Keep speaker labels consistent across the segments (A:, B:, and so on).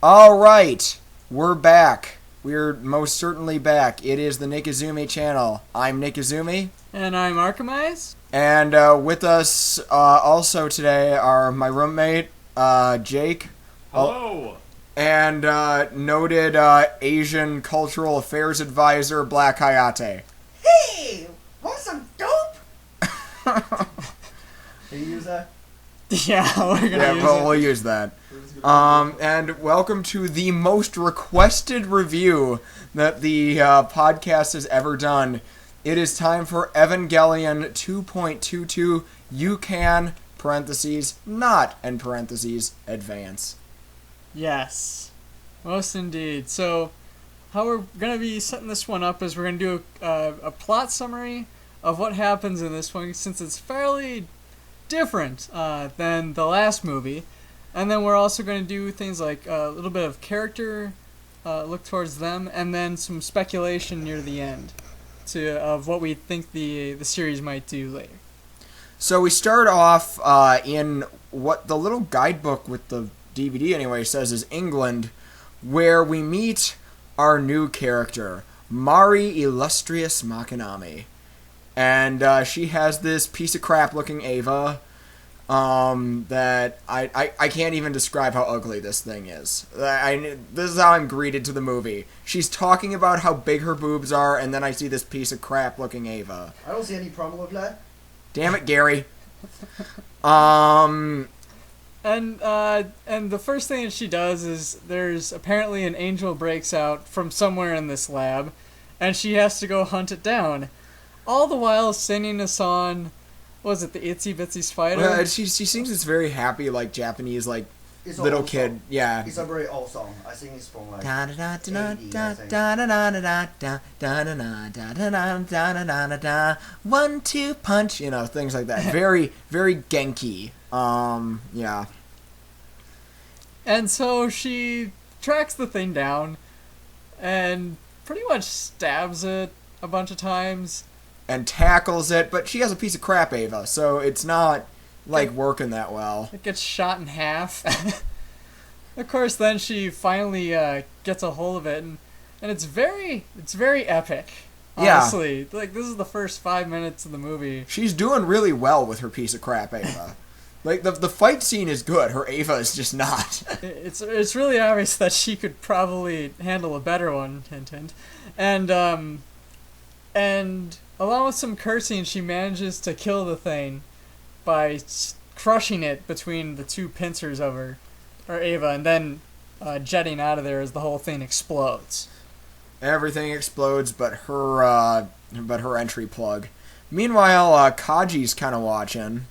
A: All right, we're back. We're most certainly back. It is the Nick Izumi channel. I'm Nick Izumi.
B: And I'm Arcemise.
A: And with us also today are my roommate, Jake.
C: Hello.
A: And noted Asian Cultural Affairs Advisor, Black Hayate.
D: Hey! Want some dope? Can you use that?
B: Yeah, we're gonna use it.
A: We'll use that. And welcome to the most requested review that the podcast has ever done. It is time for Evangelion 2.22. You can, parentheses, not, in parentheses, advance.
B: Yes, most indeed. So, how we're gonna be setting this one up is we're gonna do a plot summary of what happens in this one, since it's fairly different than the last movie. And then we're also going to do things like a little bit of character look towards them, and then some speculation near the end of what we think the series might do later.
A: So we start off in what the little guidebook with the DVD anyway says is England, where we meet our new character, Mari Illustrious Makinami. And she has this piece of crap looking Ava that I can't even describe how ugly this thing is. This is how I'm greeted to the movie. She's talking about how big her boobs are, and then I see this piece of crap looking Ava.
D: I don't see any problem with that.
A: Damn it, Gary.
B: And the first thing that she does is there's apparently an angel breaks out from somewhere in this lab, and she has to go hunt it down. All the while singing a song, what was it, the Itsy Bitsy Spider?
A: She sings this very happy, like, Japanese, like,
D: It's
A: little kid.
D: Song.
A: Yeah.
D: It's a very old song. I think it's from like
A: One-two punch, you know, things like that. Very, very Genki. Yeah.
B: And so she tracks the thing down and pretty much stabs it a bunch of times.
A: And tackles it, but she has a piece of crap Ava, so it's not, like, working that well.
B: It gets shot in half. Of course, then she finally gets a hold of it, and it's very epic. Honestly, yeah. Like, this is the first 5 minutes of the movie.
A: She's doing really well with her piece of crap Ava. Like, the fight scene is good, her Ava is just not.
B: It's really obvious that she could probably handle a better one, hint hint. And along with some cursing, she manages to kill the thing by crushing it between the two pincers of her, or Ava, and then jetting out of there as the whole thing explodes.
A: Everything explodes, but her entry plug. Meanwhile, Kaji's kind of watching,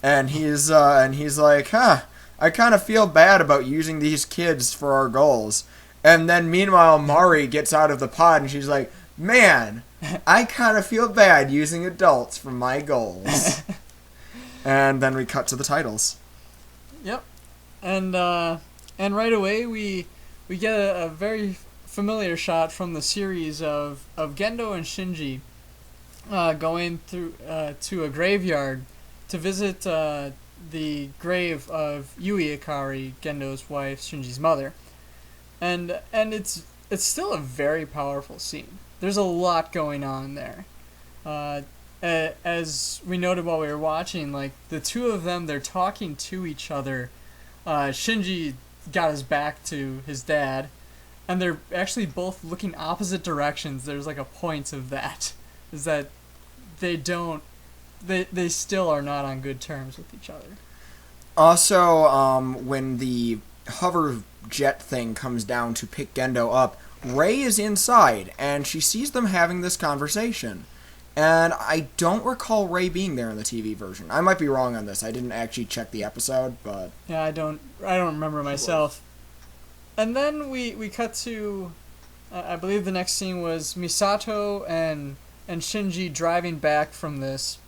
A: and he's like, I kind of feel bad about using these kids for our goals. And then meanwhile, Mari gets out of the pod, and she's like, man, I kind of feel bad using adults for my goals. And then we cut to the titles.
B: Yep. And right away we get a very familiar shot from the series of Gendo and Shinji going through to a graveyard to visit the grave of Yui Ikari, Gendo's wife, Shinji's mother. And it's still a very powerful scene. There's a lot going on there. As we noted while we were watching, like, the two of them, they're talking to each other. Shinji got his back to his dad, and they're actually both looking opposite directions. There's like a point of that, is that they still are not on good terms with each other.
A: Also, when the hover jet thing comes down to pick Gendo up, Rei is inside, and she sees them having this conversation. And I don't recall Rei being there in the TV version. I might be wrong on this. I didn't actually check the episode, but...
B: Yeah, I don't remember myself. And then we cut to... I believe the next scene was Misato and Shinji driving back from this.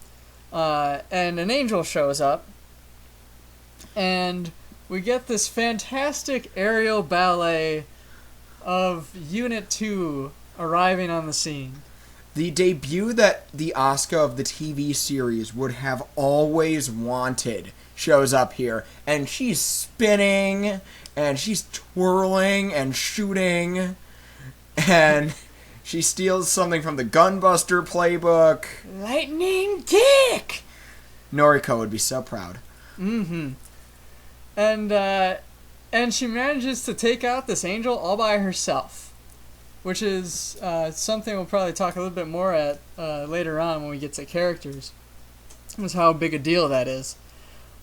B: And an angel shows up. And we get this fantastic aerial ballet of Unit 2 arriving on the scene.
A: The debut that the Asuka of the TV series would have always wanted shows up here, and she's spinning, and she's twirling and shooting, and she steals something from the Gunbuster playbook.
B: Lightning kick!
A: Noriko would be so proud.
B: Mm-hmm. And she manages to take out this angel all by herself, which is something we'll probably talk a little bit more at later on when we get to characters. Is how big a deal that is.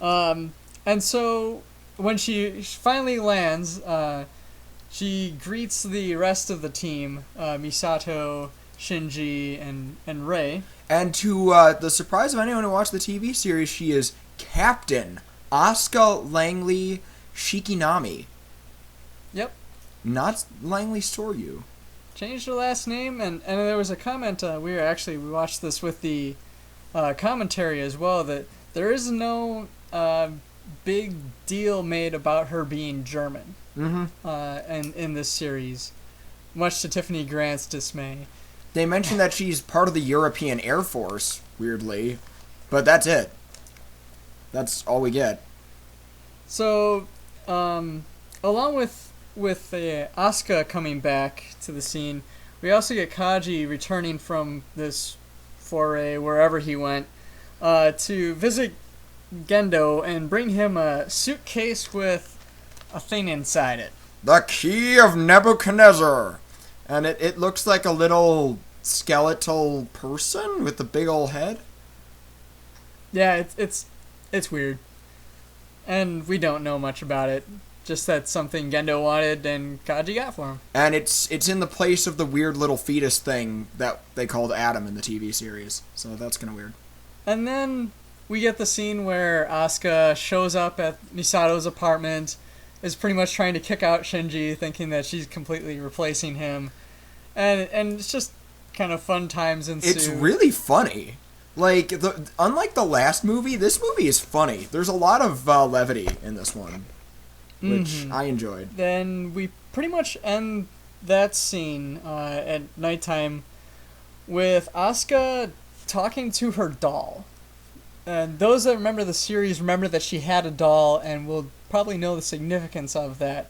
B: And so when she finally lands, she greets the rest of the team, Misato, Shinji, and Rei.
A: And to the surprise of anyone who watched the TV series, she is Captain Asuka Langley Shikinami.
B: Yep.
A: Not Langley Soryu.
B: Changed her last name, and there was a comment, we watched this with the commentary as well, that there is no big deal made about her being German in this series, much to Tiffany Grant's dismay.
A: They mentioned that she's part of the European Air Force, weirdly, but that's it. That's all we get.
B: So, along with Asuka coming back to the scene, we also get Kaji returning from this foray, wherever he went, to visit Gendo and bring him a suitcase with a thing inside it.
A: The Key of Nebuchadnezzar! And it looks like a little skeletal person with a big old head.
B: Yeah, it's weird. And we don't know much about it. Just that something Gendo wanted and Kaji got for him.
A: And it's in the place of the weird little fetus thing that they called Adam in the TV series. So that's kind of weird.
B: And then we get the scene where Asuka shows up at Misato's apartment, is pretty much trying to kick out Shinji, thinking that she's completely replacing him. And it's just kind of fun times ensue.
A: It's really funny. Like, unlike the last movie, this movie is funny. There's a lot of levity in this one, which I enjoyed.
B: Then we pretty much end that scene at nighttime with Asuka talking to her doll. And those that remember the series remember that she had a doll and will probably know the significance of that.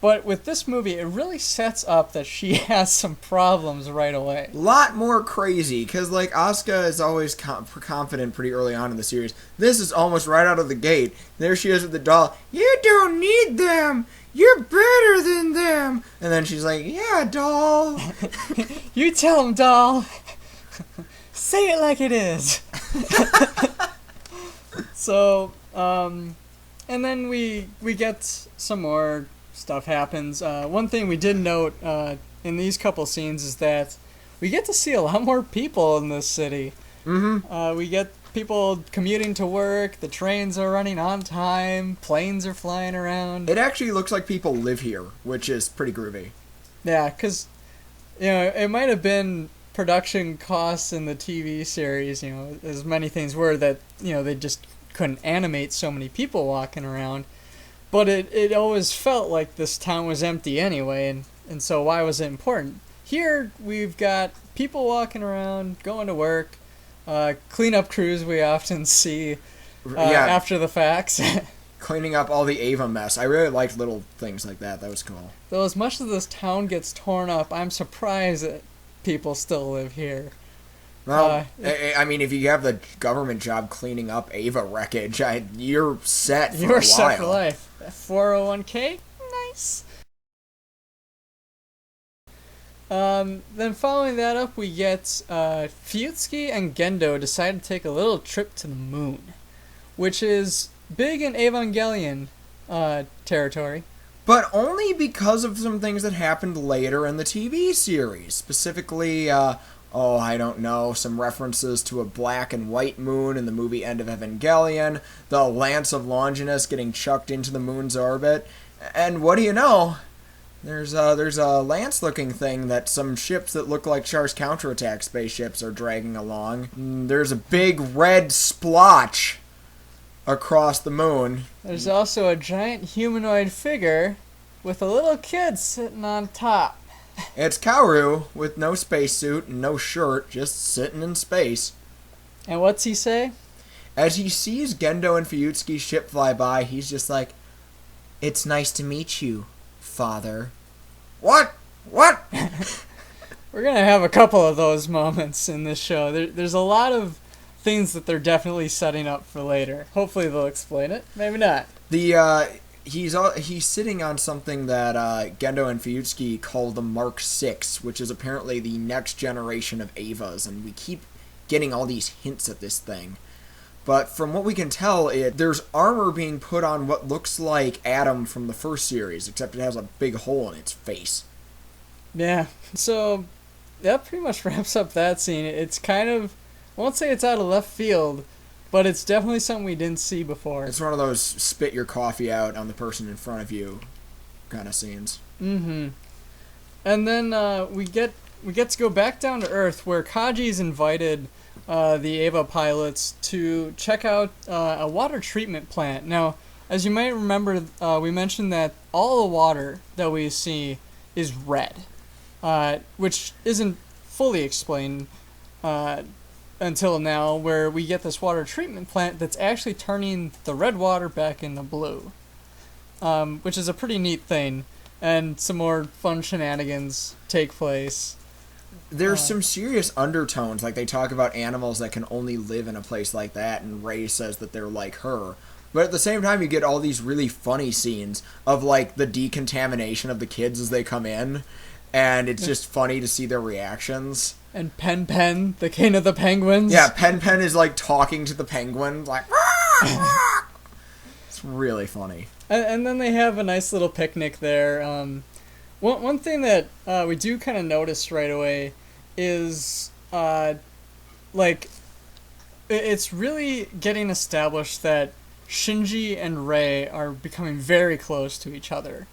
B: But with this movie, it really sets up that she has some problems right away.
A: A lot more crazy, because, like, Asuka is always confident pretty early on in the series. This is almost right out of the gate. There she is with the doll. You don't need them! You're better than them! And then she's like, yeah, doll!
B: You tell him, doll! Say it like it is! So, and then we get some more stuff happens. One thing we did note in these couple scenes is that we get to see a lot more people in this city. We get people commuting to work, the trains are running on time, planes are flying around.
A: It actually looks like people live here, which is pretty groovy.
B: Yeah, because, it might have been production costs in the TV series, as many things were that, they just couldn't animate so many people walking around. But it always felt like this town was empty anyway, and so why was it important? Here, we've got people walking around, going to work, cleanup crews we often see after the facts.
A: Cleaning up all the Ava mess. I really liked little things like that. That was cool.
B: Though as much as this town gets torn up, I'm surprised that people still live here.
A: Well, I mean, if you have the government job cleaning up Ava wreckage, you're set for a while.
B: You're set for life. 401k? Nice. Then following that up, we get Fuyutsuki and Gendo decide to take a little trip to the moon, which is big in Evangelion territory.
A: But only because of some things that happened later in the TV series. Specifically, I don't know, some references to a black and white moon in the movie End of Evangelion, the Lance of Longinus getting chucked into the moon's orbit, and what do you know? There's a lance-looking thing that some ships that look like Char's counterattack spaceships are dragging along. There's a big red splotch across the moon.
B: There's also a giant humanoid figure with a little kid sitting on top.
A: It's Kaoru with no spacesuit and no shirt, just sitting in space.
B: And what's he say?
A: As he sees Gendo and Fuyutsuki's ship fly by, he's just like, "It's nice to meet you, father." What? What?
B: We're going to have a couple of those moments in this show. There's a lot of things that they're definitely setting up for later. Hopefully they'll explain it. Maybe not.
A: He's sitting on something that Gendo and Fuyutsuki call the Mark VI, which is apparently the next generation of Evas, and we keep getting all these hints at this thing. But from what we can tell, there's armor being put on what looks like Adam from the first series, except it has a big hole in its face.
B: Yeah, so that pretty much wraps up that scene. It's kind of, I won't say it's out of left field, but it's definitely something we didn't see before.
A: It's one of those spit your coffee out on the person in front of you kind of scenes.
B: Mm-hmm. And then we get to go back down to Earth, where Kaji's invited the Eva pilots to check out a water treatment plant. Now, as you might remember, we mentioned that all the water that we see is red, which isn't fully explained until now, where we get this water treatment plant that's actually turning the red water back into blue, which is a pretty neat thing, and some more fun shenanigans take place.
A: There's some serious undertones, like they talk about animals that can only live in a place like that, and Ray says that they're like her. But at the same time, you get all these really funny scenes of, like, the decontamination of the kids as they come in, and it's just funny to see their reactions.
B: And Pen Pen, the king of the penguins.
A: Yeah, Pen Pen is, like, talking to the penguin, like, it's really funny.
B: And then they have a nice little picnic there. One thing that we do kind of notice right away is, like, it's really getting established that Shinji and Rei are becoming very close to each other.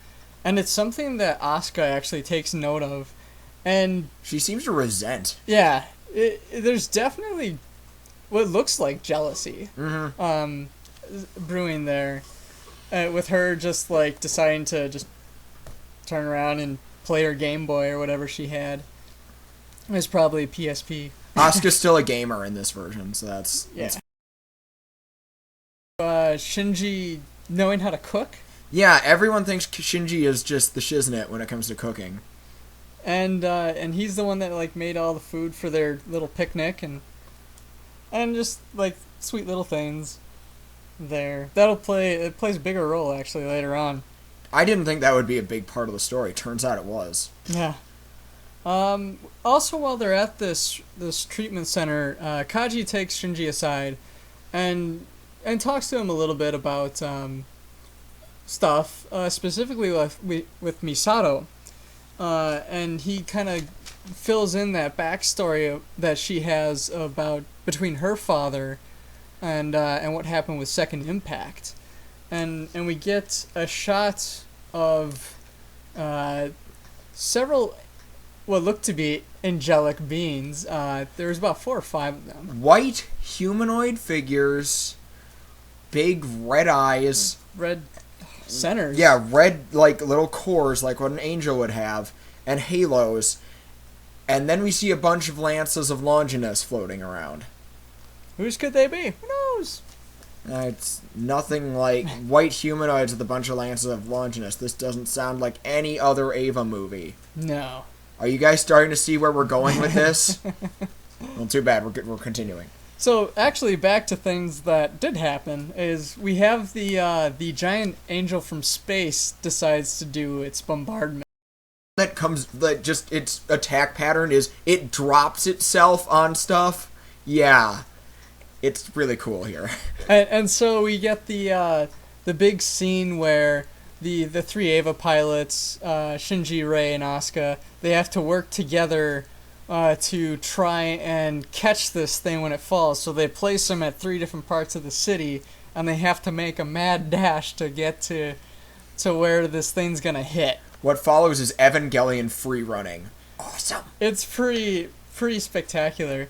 B: And it's something that Asuka actually takes note of. And
A: she seems to resent.
B: Yeah, there's definitely what looks like jealousy brewing there. With her just, like, deciding to just turn around and play her Game Boy or whatever she had. It was probably PSP.
A: Asuka's still a gamer in this version, so that's...
B: Yeah. Shinji knowing how to cook.
A: Yeah, everyone thinks Shinji is just the shiznit when it comes to cooking.
B: And he's the one that, like, made all the food for their little picnic, and just, like, sweet little things there. It plays a bigger role, actually, later on.
A: I didn't think that would be a big part of the story. Turns out it was.
B: Yeah. Also, while they're at this treatment center, Kaji takes Shinji aside and talks to him a little bit about stuff, specifically with Misato. And he kind of fills in that backstory that she has about between her father and what happened with Second Impact. And we get a shot of several what looked to be angelic beings. There was about 4 or 5 of them.
A: White humanoid figures, big red eyes.
B: Red centers.
A: Yeah, red, like, little cores, like what an angel would have, and halos. And then we see a bunch of lances of Longinus floating around.
B: Whose could they be? Who knows?
A: It's nothing like white humanoids with a bunch of lances of Longinus. This doesn't sound like any other Eva movie.
B: No.
A: Are you guys starting to see where we're going with this? Well, too bad. We're continuing.
B: So, actually, back to things that did happen, is we have the giant angel from space decides to do its bombardment.
A: Its attack pattern is it drops itself on stuff. Yeah. It's really cool here.
B: And so we get the big scene where the 3 Eva pilots, Shinji, Rei, and Asuka, they have to work together to try and catch this thing when it falls. So they place them at 3 different parts of the city, and they have to make a mad dash to get to where this thing's gonna hit.
A: What follows is Evangelion free running. Awesome.
B: It's pretty spectacular.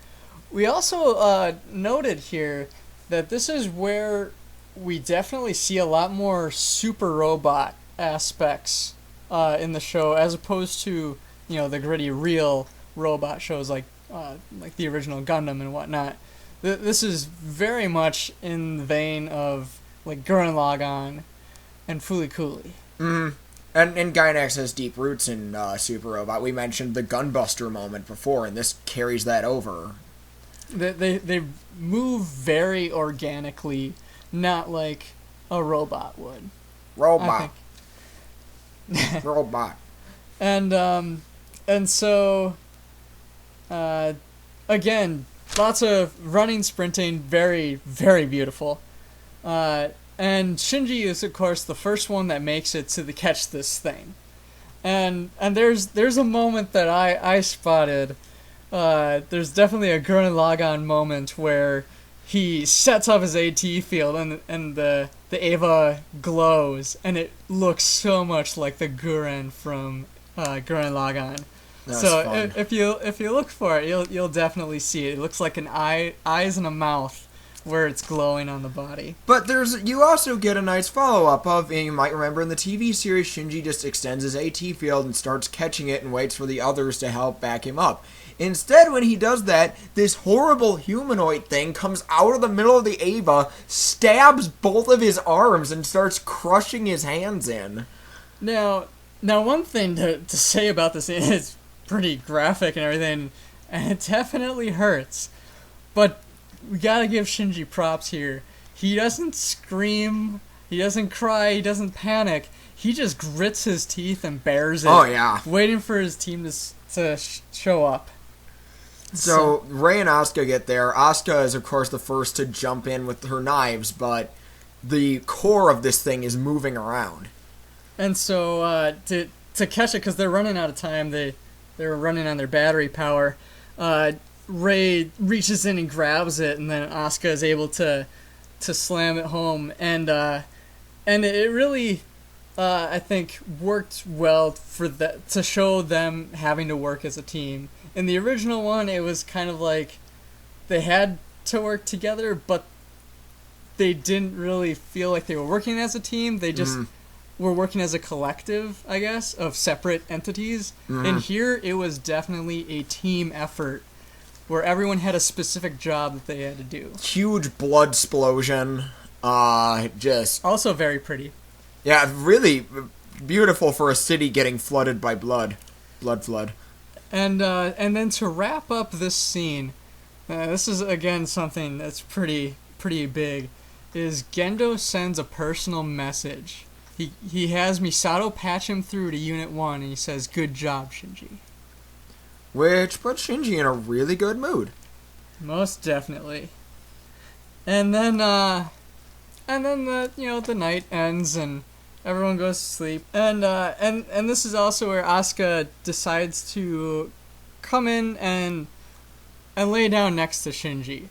B: We also noted here that this is where we definitely see a lot more super robot aspects in the show, as opposed to, the gritty real robot shows like the original Gundam and whatnot. this is very much in the vein of like Gurren Lagann and Fooly Cooly.
A: Mm-hmm. And Gainax has deep roots in Super Robot. We mentioned the Gunbuster moment before, and this carries that over.
B: They move very organically, not like a robot would.
A: Robot. Robot.
B: And so, again, lots of running, sprinting, very, very beautiful. And Shinji is, of course, the first one that makes it to catch this thing. And there's a moment that I spotted. There's definitely a Gurren Lagann moment where he sets up his AT field and the Eva glows, and it looks so much like the Gurren from Gurren Lagann.
A: That's
B: so
A: fun.
B: if you look for it, you'll definitely see it. It looks like an eyes and a mouth where it's glowing on the body.
A: But you also get a nice follow-up of, and you might remember in the TV series, Shinji just extends his AT field and starts catching it and waits for the others to help back him up. Instead, when he does that, this horrible humanoid thing comes out of the middle of the Eva, stabs both of his arms, and starts crushing his hands in.
B: Now one thing to say about this is it's pretty graphic and everything, and it definitely hurts. But we gotta give Shinji props here. He doesn't scream, he doesn't cry, he doesn't panic. He just grits his teeth and bears it.
A: Oh, yeah.
B: Waiting for his team to show up.
A: So Rei and Asuka get there. Asuka is, of course, the first to jump in with her knives, but the core of this thing is moving around.
B: And so to catch it, because they're running out of time, they're running on their battery power. Rei reaches in and grabs it, and then Asuka is able to slam it home, and it really I think worked well for to show them having to work as a team. In the original one, it was kind of like they had to work together, but they didn't really feel like they were working as a team. They just were working as a collective, I guess, of separate entities. And here, it was definitely a team effort where everyone had a specific job that they had to do.
A: Huge blood explosion. Just...
B: Also very pretty.
A: Yeah, really beautiful for a city getting flooded by blood. Blood flood.
B: And then to wrap up this scene, this is again something that's pretty big, is Gendo sends a personal message. He has Misato patch him through to Unit 1, and he says, "Good job, Shinji."
A: Which puts Shinji in a really good mood.
B: Most definitely. And then the night ends and everyone goes to sleep. And this is also where Asuka decides to come in and lay down next to Shinji.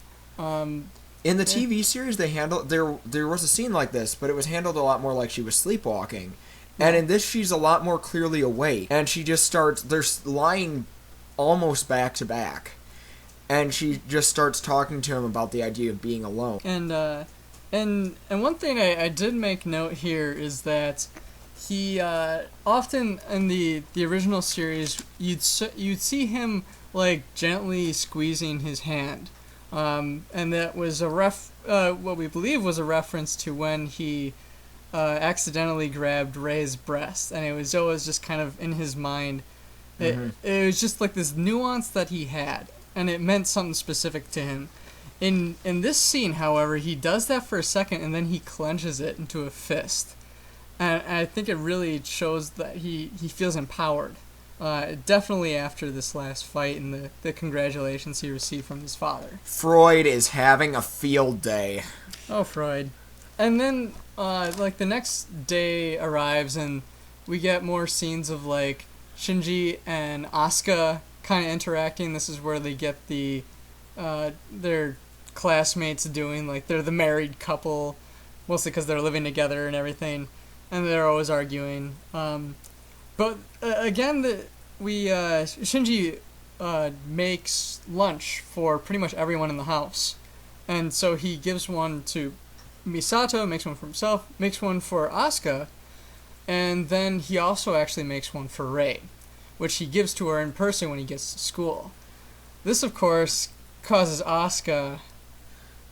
A: In the TV series, they handled there was a scene like this, but it was handled a lot more like she was sleepwalking. And in this, she's a lot more clearly awake, and she just starts. They're lying almost back to back, and she just starts talking to him about the idea of being alone.
B: And one thing I did make note here is that he often in the original series you'd see him like gently squeezing his hand, and that was what we believe was a reference to when he accidentally grabbed Rei's breast, and it was always just kind of in his mind. It was just like this nuance that he had, and it meant something specific to him. In this scene, however, he does that for a second, and then he clenches it into a fist. And I think it really shows that he feels empowered. Definitely after this last fight and the congratulations he received from his father.
A: Freud is having a field day.
B: Oh, Freud. And then, the next day arrives, and we get more scenes of, Shinji and Asuka kind of interacting. This is where they get their classmates doing, they're the married couple, mostly because they're living together and everything, and they're always arguing. But again, Shinji makes lunch for pretty much everyone in the house, and so he gives one to Misato, makes one for himself, makes one for Asuka, and then he also actually makes one for Rei, which he gives to her in person when he gets to school. This, of course, causes Asuka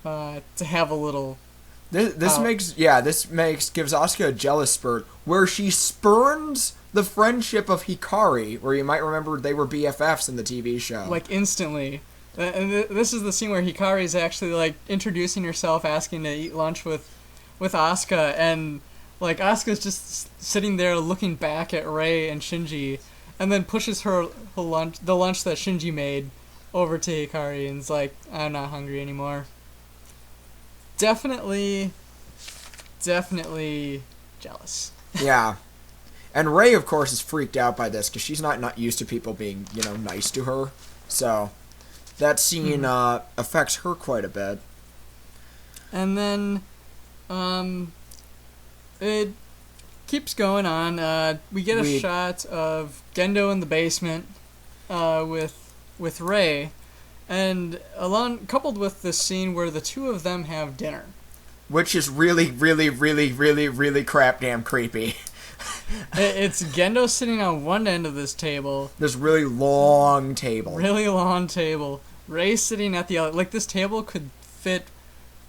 B: to have a little.
A: This gives Asuka a jealous spurt where she spurns the friendship of Hikari, where you might remember they were BFFs in the TV show.
B: Like, instantly. And this is the scene where Hikari is actually, like, introducing herself, asking to eat lunch with Asuka, and, like, Asuka's just sitting there looking back at Rei and Shinji, and then pushes the lunch that Shinji made over to Hikari, and is like, I'm not hungry anymore. Definitely jealous.
A: Yeah. And Rei, of course, is freaked out by this because she's not used to people being, nice to her. So that scene affects her quite a bit.
B: And then it keeps going on. We get a shot of Gendo in the basement with Rei, and coupled with this scene where the two of them have dinner.
A: Which is really, really, really, really, really crap damn creepy.
B: It's Gendo sitting on one end of this table.
A: This really long table.
B: Really long table. Rei sitting at the other. Like, this table could fit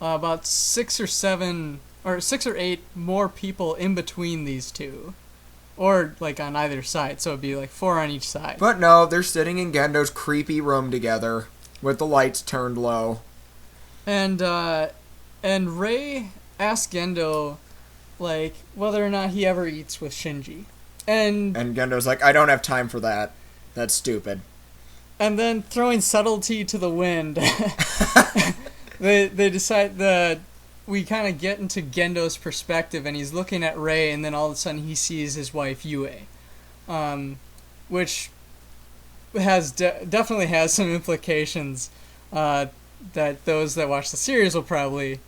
B: about 6 or 8 more people in between these two. Or, like, on either side. So it'd be, like, 4 on each side.
A: But no, they're sitting in Gendo's creepy room together with the lights turned low.
B: And Rei asks Gendo, like, whether or not he ever eats with Shinji. And
A: Gendo's like, I don't have time for that. That's stupid.
B: And then, throwing subtlety to the wind, they decide that we kind of get into Gendo's perspective, and he's looking at Rei, and then all of a sudden he sees his wife Yue, which definitely has some implications that those that watch the series will probably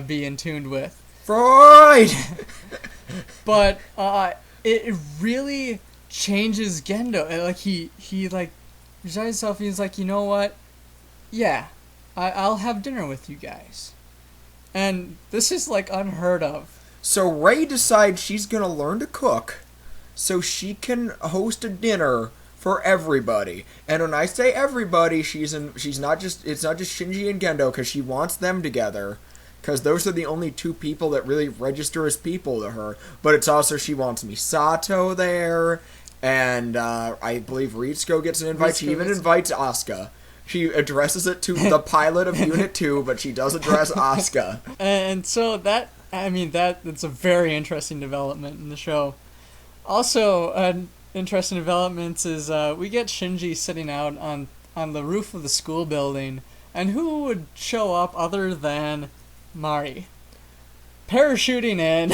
B: be in tune with.
A: Freud!
B: But it really changes Gendo. Like, he like decides himself, he's like, you know what? Yeah, I'll have dinner with you guys. And this is, like, unheard of. So
A: Rei decides she's gonna learn to cook so she can host a dinner for everybody. And when I say everybody, it's not just Shinji and Gendo, because she wants them together, because those are the only two people that really register as people to her. But it's also, she wants Misato there, and I believe Ritsuko gets an invite. She even invites Asuka. She addresses it to the pilot of Unit 2, but she does address Asuka.
B: And so that's a very interesting development in the show. Also, an interesting development is we get Shinji sitting out on the roof of the school building, and who would show up other than Mari? Parachuting in,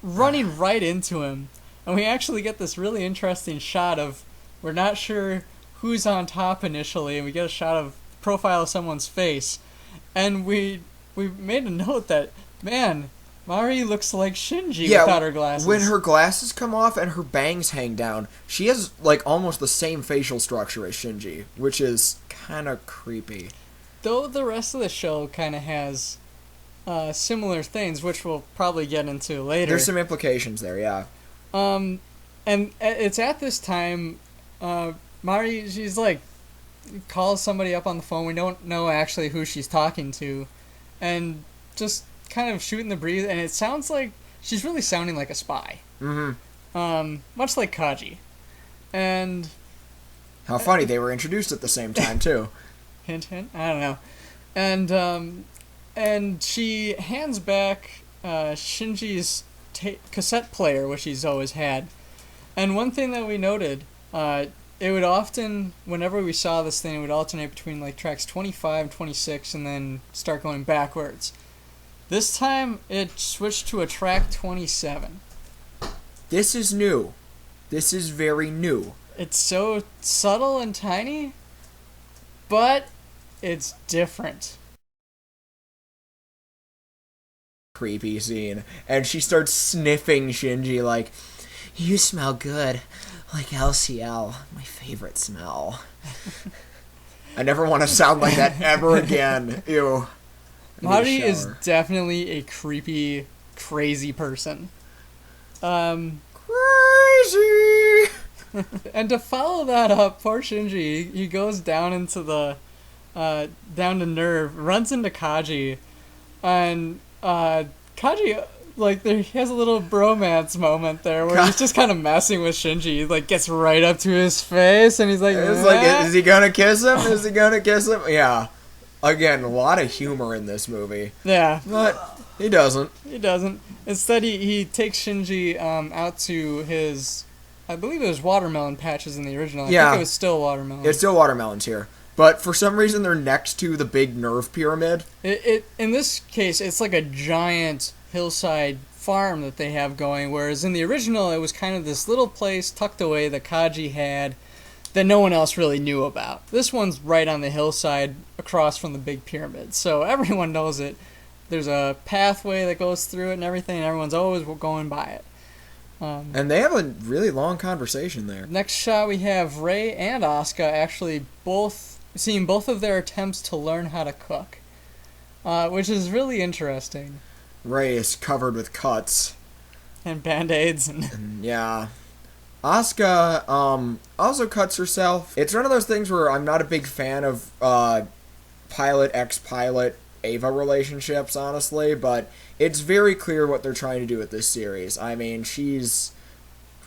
B: running right into him. And we actually get this really interesting shot of, we're not sure who's on top initially, and we get a shot of profile of someone's face. And we made a note that, man, Mari looks like Shinji without her glasses.
A: When her glasses come off and her bangs hang down, she has, like, almost the same facial structure as Shinji, which is kind of creepy.
B: Though the rest of the show kind of has similar things, which we'll probably get into later.
A: There's some implications there, yeah.
B: And it's at this time, Mari, she's like, calls somebody up on the phone. We don't know actually who she's talking to. And just kind of shooting the breeze, and it sounds like she's really sounding like a spy. Mm-hmm. Much like Kaji. And
A: how funny, they were introduced at the same time, too.
B: Hint, hint. I don't know. And she hands back Shinji's cassette player, which he's always had. And one thing that we noted, it would often, whenever we saw this thing, it would alternate between, like, tracks 25 and 26 and then start going backwards. This time, it switched to a track 27.
A: This is new. This is very new.
B: It's so subtle and tiny, but it's different.
A: Creepy scene. And she starts sniffing Shinji like, you smell good. Like LCL. My favorite smell. I never want to sound like that ever again. Ew.
B: Mari is definitely a creepy, crazy person.
A: Crazy!
B: And to follow that up, poor Shinji, he goes down into the down to Nerve, runs into Kaji, and Kaji, like, he has a little bromance moment there where he's just kind of messing with Shinji. He, like, gets right up to his face, and he's like,
A: It's like, is he gonna kiss him? Is he gonna kiss him? Yeah. Again, a lot of humor in this movie.
B: Yeah.
A: But he doesn't.
B: He doesn't. Instead, he takes Shinji out to his, I believe it was watermelon patches in the original. I think it was still watermelon.
A: It's still watermelons here. But for some reason, they're next to the big nerve pyramid.
B: In this case, it's like a giant hillside farm that they have going, whereas in the original, it was kind of this little place tucked away that Kaji had that no one else really knew about. This one's right on the hillside across from the big pyramid, so everyone knows it. There's a pathway that goes through it and everything, and everyone's always going by it.
A: And they have a really long conversation there.
B: Next shot, we have Rei and Asuka actually seeing both of their attempts to learn how to cook, which is really interesting.
A: Rei is covered with cuts.
B: And Band-Aids. And
A: yeah. Asuka also cuts herself. It's one of those things where I'm not a big fan of pilot, ex-pilot, Ava relationships, honestly, but it's very clear what they're trying to do with this series. I mean, she's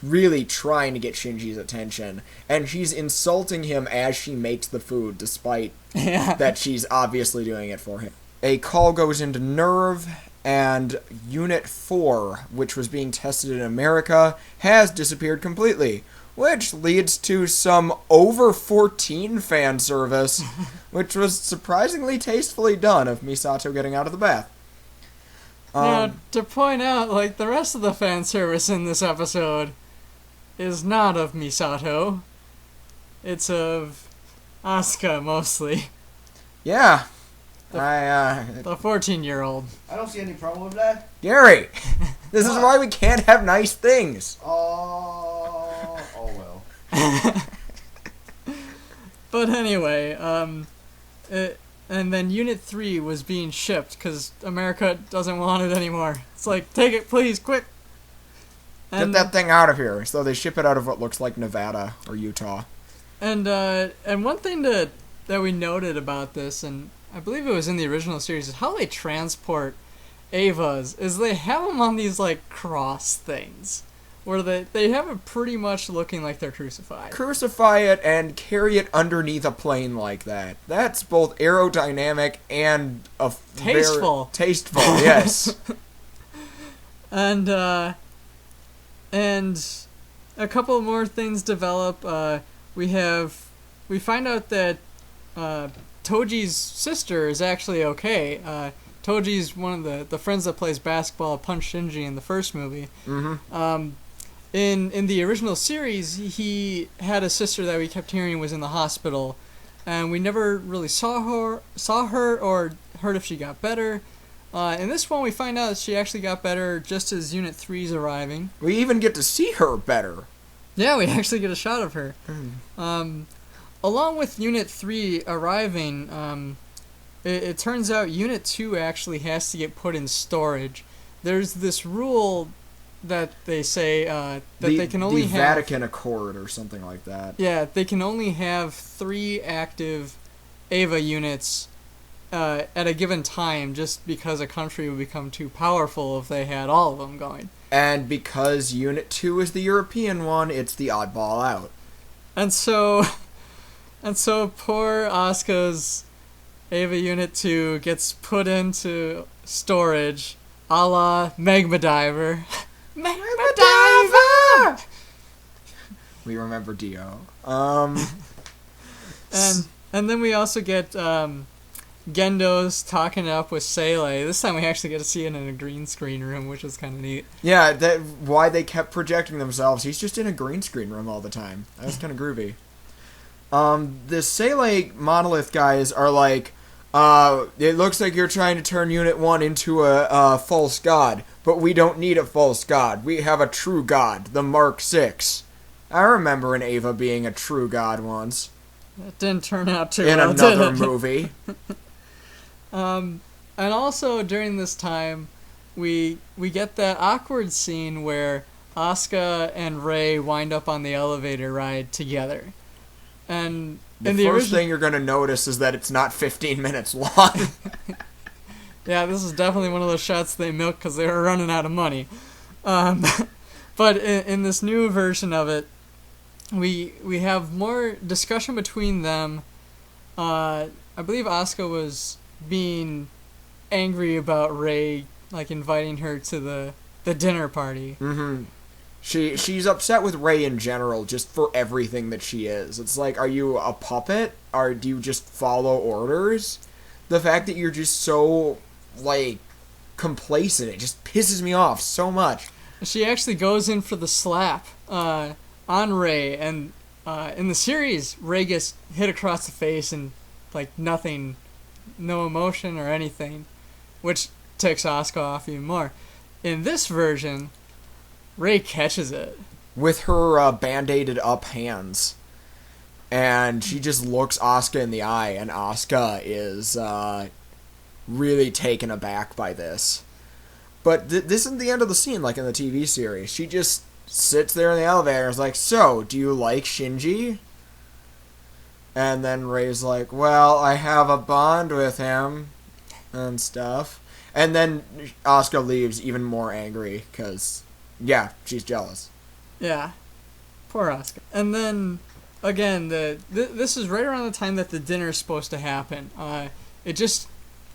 A: really trying to get Shinji's attention, and she's insulting him as she makes the food, despite that she's obviously doing it for him. A call goes into Nerve, and Unit 4, which was being tested in America, has disappeared completely, which leads to some over 14 fan service, which was surprisingly tastefully done of Misato getting out of the bath.
B: Now, to point out, like, the rest of the fan service in this episode is not of Misato. It's of Asuka, mostly.
A: Yeah.
B: The 14-year-old.
D: I don't see any problem with that.
A: Gary! This is why we can't have nice things.
D: Oh well.
B: But anyway, and then Unit 3 was being shipped because America doesn't want it anymore. It's like, take it, please, quick.
A: Get that thing out of here. So they ship it out of what looks like Nevada or Utah.
B: And one thing that we noted about this, and I believe it was in the original series, is how they transport Evas. Is they have them on these, like, cross things, where they have it pretty much looking like they're crucified.
A: Crucify it and carry it underneath a plane like that. That's both aerodynamic and
B: tasteful.
A: Tasteful, yes.
B: And a couple more things develop. We find out that Toji's sister is actually okay. Toji's one of the friends that plays basketball, punched Shinji in the first movie.
A: Mm-hmm.
B: In the original series, he had a sister that we kept hearing was in the hospital, and we never really saw her or heard if she got better. In this one, we find out that she actually got better just as Unit 3's arriving.
A: We even get to see her better.
B: Yeah, we actually get a shot of her.
A: Mm.
B: Along with Unit 3 arriving, it turns out Unit 2 actually has to get put in storage. There's this rule that they say that they can only have...
A: The Vatican Accord or something like that.
B: Yeah, they can only have 3 active Eva units at a given time, just because a country would become too powerful if they had all of them going.
A: And because Unit 2 is the European one, it's the oddball out.
B: And so poor Asuka's Eva Unit 2 gets put into storage, a la Magma Diver. Magma Diver!
A: We remember Dio.
B: And then we also get Gendo's talking up with Seele. This time we actually get to see it in a green screen room, which is kind of neat.
A: Yeah, why they kept projecting themselves. He's just in a green screen room all the time. That was kind of groovy. The Seele Monolith guys are like, it looks like you're trying to turn Unit 1 into a false god, but we don't need a false god. We have a true god, the Mark 6. I remember an Ava being a true god once.
B: It didn't turn out too
A: in
B: well,
A: another
B: did it?
A: movie.
B: And also during this time, we get that awkward scene where Asuka and Rei wind up on the elevator ride together. And
A: The
B: in the
A: first
B: original,
A: thing you're going to notice is that it's not 15 minutes long.
B: yeah, this is definitely one of those shots they milked because they were running out of money. Um, but in this new version of it, we have more discussion between them. I believe Asuka was being angry about Rei, like inviting her to the dinner party.
A: Mm-hmm. She's upset with Rei in general, just for everything that she is. It's like, are you a puppet? Or do you just follow orders? The fact that you're just so, like, complacent, it just pisses me off so much.
B: She actually goes in for the slap on Rei, and in the series, Rei gets hit across the face and, like, nothing, no emotion or anything, which ticks Asuka off even more. In this version, Rei catches it.
A: With her band-aided up hands. And she just looks Asuka in the eye, and Asuka is really taken aback by this. But this isn't the end of the scene like in the TV series. She just sits there in the elevator and is like, so, do you like Shinji? And then Rei's like, well, I have a bond with him and stuff. And then Asuka leaves even more angry because, yeah, she's jealous.
B: Yeah. Poor Asuka. And then, again, this is right around the time that the dinner is supposed to happen. It just,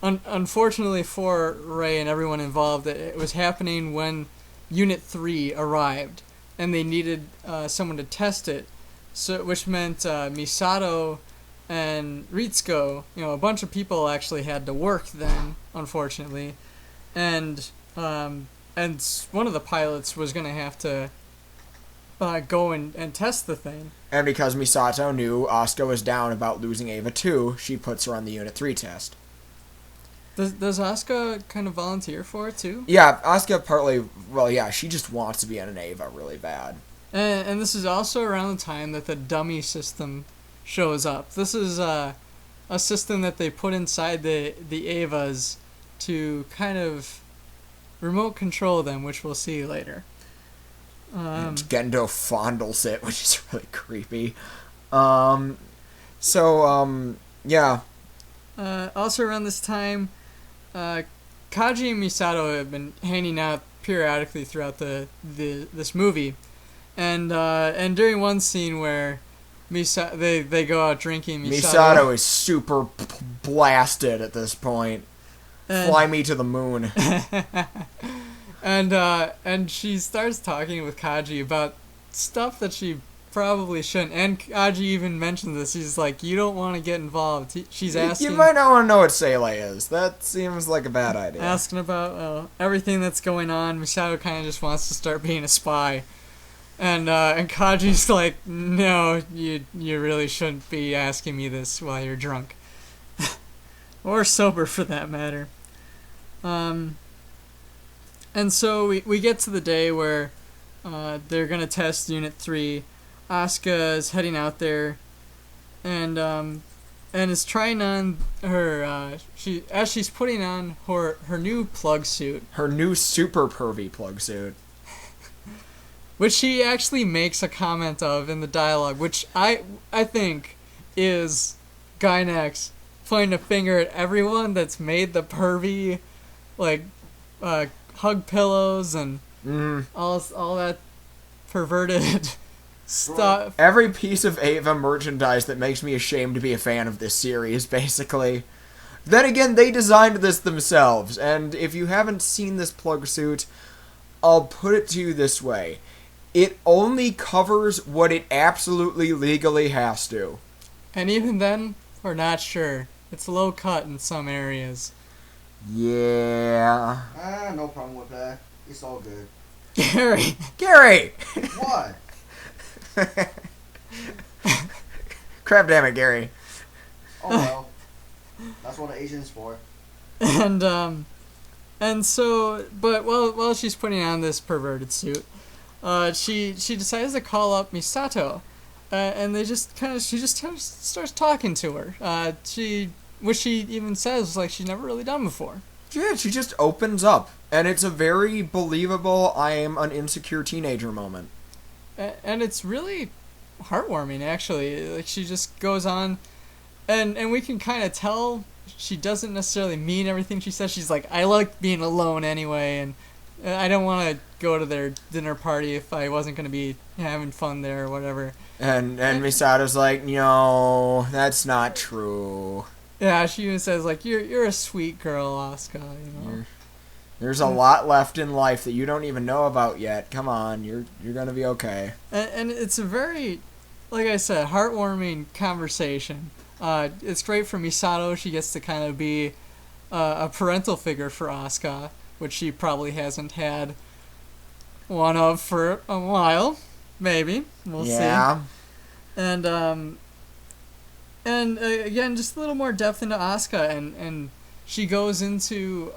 B: unfortunately for Rei and everyone involved, it was happening when Unit 3 arrived, and they needed someone to test it, so which meant Misato and Ritsuko, a bunch of people actually had to work then, unfortunately, and one of the pilots was going to have to go and test the thing.
A: And because Misato knew Asuka was down about losing Eva 2, she puts her on the Unit 3 test.
B: Does Asuka kind of volunteer for it too?
A: Yeah, Asuka partly, well, yeah, she just wants to be on an Eva really bad.
B: And this is also around the time that the dummy system shows up. This is a system that they put inside the Evas to kind of remote control them, which we'll see later.
A: Gendo fondles it, which is really creepy. Yeah.
B: Also around this time, Kaji and Misato have been hanging out periodically throughout this movie, and during one scene where they go out drinking,
A: Misato is super blasted at this point. Fly me to the moon.
B: And she starts talking with Kaji about stuff that she probably shouldn't. And Kaji even mentioned this. He's like, you don't want to get involved. She's asking...
A: You might not want to know what Seele is. That seems like a bad idea.
B: Asking about everything that's going on. Misato kind of just wants to start being a spy. And Kaji's like, no, you really shouldn't be asking me this while you're drunk. Or sober, for that matter. And so we get to the day where they're going to test Unit 3. Asuka is heading out there and is trying on her... as she's putting on her new plug suit.
A: Her new super pervy plug suit.
B: Which she actually makes a comment of in the dialogue, which I think is Gynax pointing a finger at everyone that's made the pervy, like, hug pillows and all that perverted stuff.
A: Every piece of Eva merchandise that makes me ashamed to be a fan of this series, basically. Then again, they designed this themselves, and if you haven't seen this plug suit, I'll put it to you this way. It only covers what it absolutely legally has to.
B: And even then, we're not sure. It's low cut in some areas.
A: Yeah.
D: No problem with that. It's all good.
B: Gary!
D: What?
A: Crap damn it, Gary.
D: Oh well. That's what an Asian's for.
B: And so, but while she's putting on this perverted suit, she decides to call up Misato, and she just starts talking to her. Which she even says like she's never really done before.
A: Yeah, she just opens up, and it's a very believable I am an insecure teenager moment.
B: And it's really heartwarming, actually. Like, she just goes on, and we can kind of tell she doesn't necessarily mean everything she says. She's like, I like being alone anyway, and I don't want to go to their dinner party if I wasn't going to be having fun there or whatever.
A: And Misato's like, no, that's not true.
B: Yeah, she even says, like, you're a sweet girl, Asuka, you know.
A: There's a lot left in life that you don't even know about yet. Come on, you're gonna be okay.
B: And it's a very, like I said, heartwarming conversation. It's great for Misato. She gets to kind of be a parental figure for Asuka, which she probably hasn't had one of for a while. Maybe. We'll see. And again, just a little more depth into Asuka, and she goes into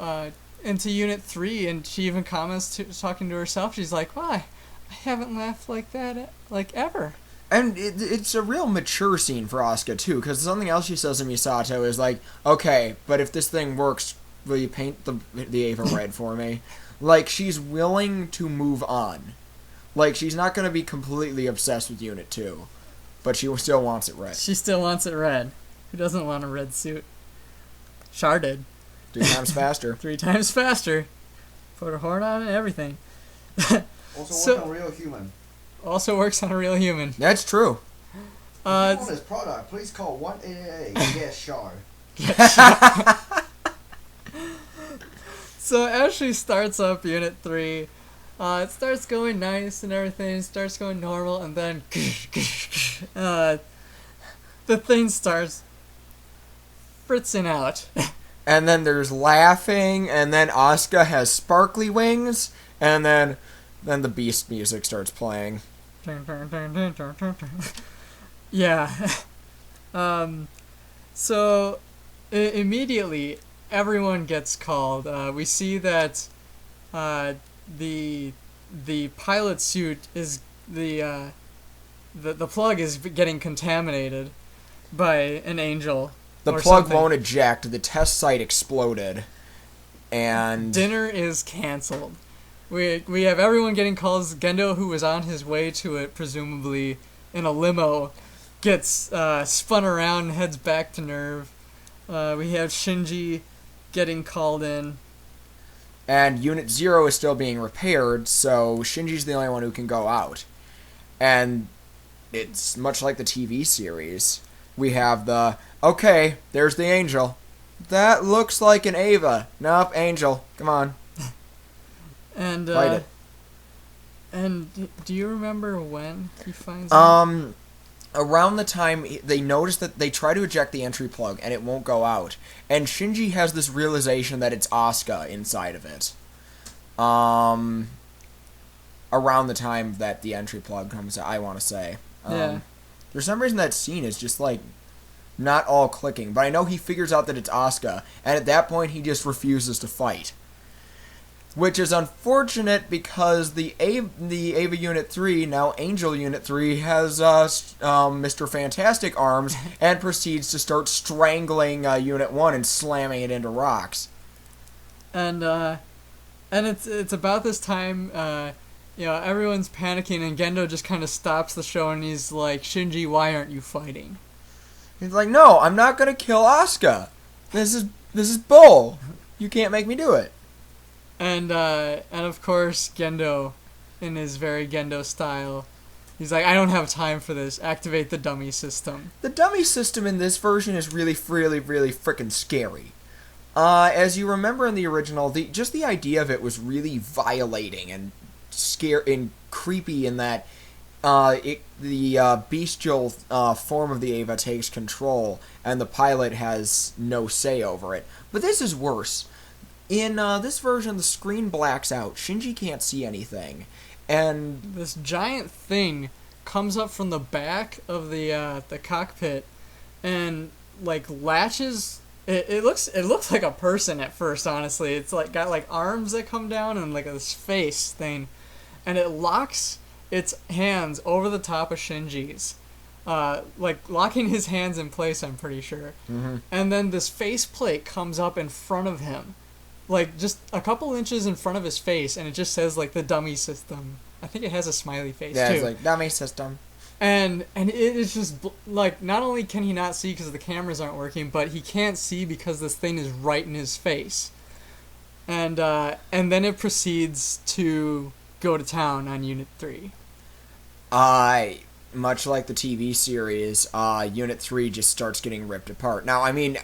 B: Unit 3, and she even comments talking to herself. She's like, "Why? I haven't laughed like that like ever."
A: And it's a real mature scene for Asuka too, because something else she says to Misato is like, "Okay, but if this thing works, will you paint the Ava red for me?" Like, she's willing to move on. Like, she's not going to be completely obsessed with Unit 2, but she still wants it red.
B: She still wants it red. Who doesn't want a red suit? Char did.
A: 3 times faster.
B: 3 times faster. Put a horn on and everything.
D: Also works on a real human.
B: Also works on a real human.
A: That's true.
D: If you want this product, please call 1-888 and get Char.
B: So as she starts up Unit 3, it starts going nice and everything, starts going normal, and then the thing starts fritzing out.
A: And then there's laughing, and then Asuka has sparkly wings, and then the Beast music starts playing.
B: Yeah. So immediately everyone gets called. We see that the pilot suit is the plug is getting contaminated by an angel.
A: The plug won't eject. The test site exploded, and
B: dinner is canceled. We have everyone getting calls. Gendo, who was on his way to it, presumably in a limo, gets spun around and heads back to Nerve. We have Shinji getting called in.
A: And Unit 0 is still being repaired, so Shinji's the only one who can go out. And it's much like the TV series. We have okay, there's the angel. That looks like an Ava. Nope, angel. Come on.
B: And
A: fight it.
B: And do you remember when he finds out?
A: Around the time they notice that they try to eject the entry plug and it won't go out, and Shinji has this realization that it's Asuka inside of it. Around the time that the entry plug comes out, I want to say.
B: Yeah.
A: For some reason that scene is just like not all clicking, but I know he figures out that it's Asuka, and at that point he just refuses to fight. Which is unfortunate because the Ava Unit 3, now Angel Unit 3, has Mr. Fantastic arms and proceeds to start strangling Unit 1 and slamming it into rocks.
B: And it's about this time, everyone's panicking, and Gendo just kind of stops the show and he's like, Shinji, why aren't you fighting?
A: He's like, no, I'm not gonna kill Asuka. This is bull. You can't make me do it.
B: And of course, Gendo, in his very Gendo style, he's like, I don't have time for this. Activate the dummy system.
A: The dummy system in this version is really freaking scary. As you remember in the original, just the idea of it was really violating and and creepy in that the bestial form of the Ava takes control and the pilot has no say over it. But this is worse. In this version, the screen blacks out. Shinji can't see anything. And
B: this giant thing comes up from the back of the cockpit and like latches. It looks like a person at first, honestly. It's like got like arms that come down and like this face thing, and it locks its hands over the top of Shinji's. Like locking his hands in place, I'm pretty sure.
A: Mm-hmm.
B: And then this faceplate comes up in front of him. Like, just a couple inches in front of his face, and it just says, like, the dummy system. I think it has a smiley face,
A: yeah,
B: too.
A: it's like, dummy system.
B: And it is just like, not only can he not see because the cameras aren't working, but he can't see because this thing is right in his face. And then it proceeds to go to town on Unit 3.
A: Much like the TV series, Unit 3 just starts getting ripped apart. Now, I mean,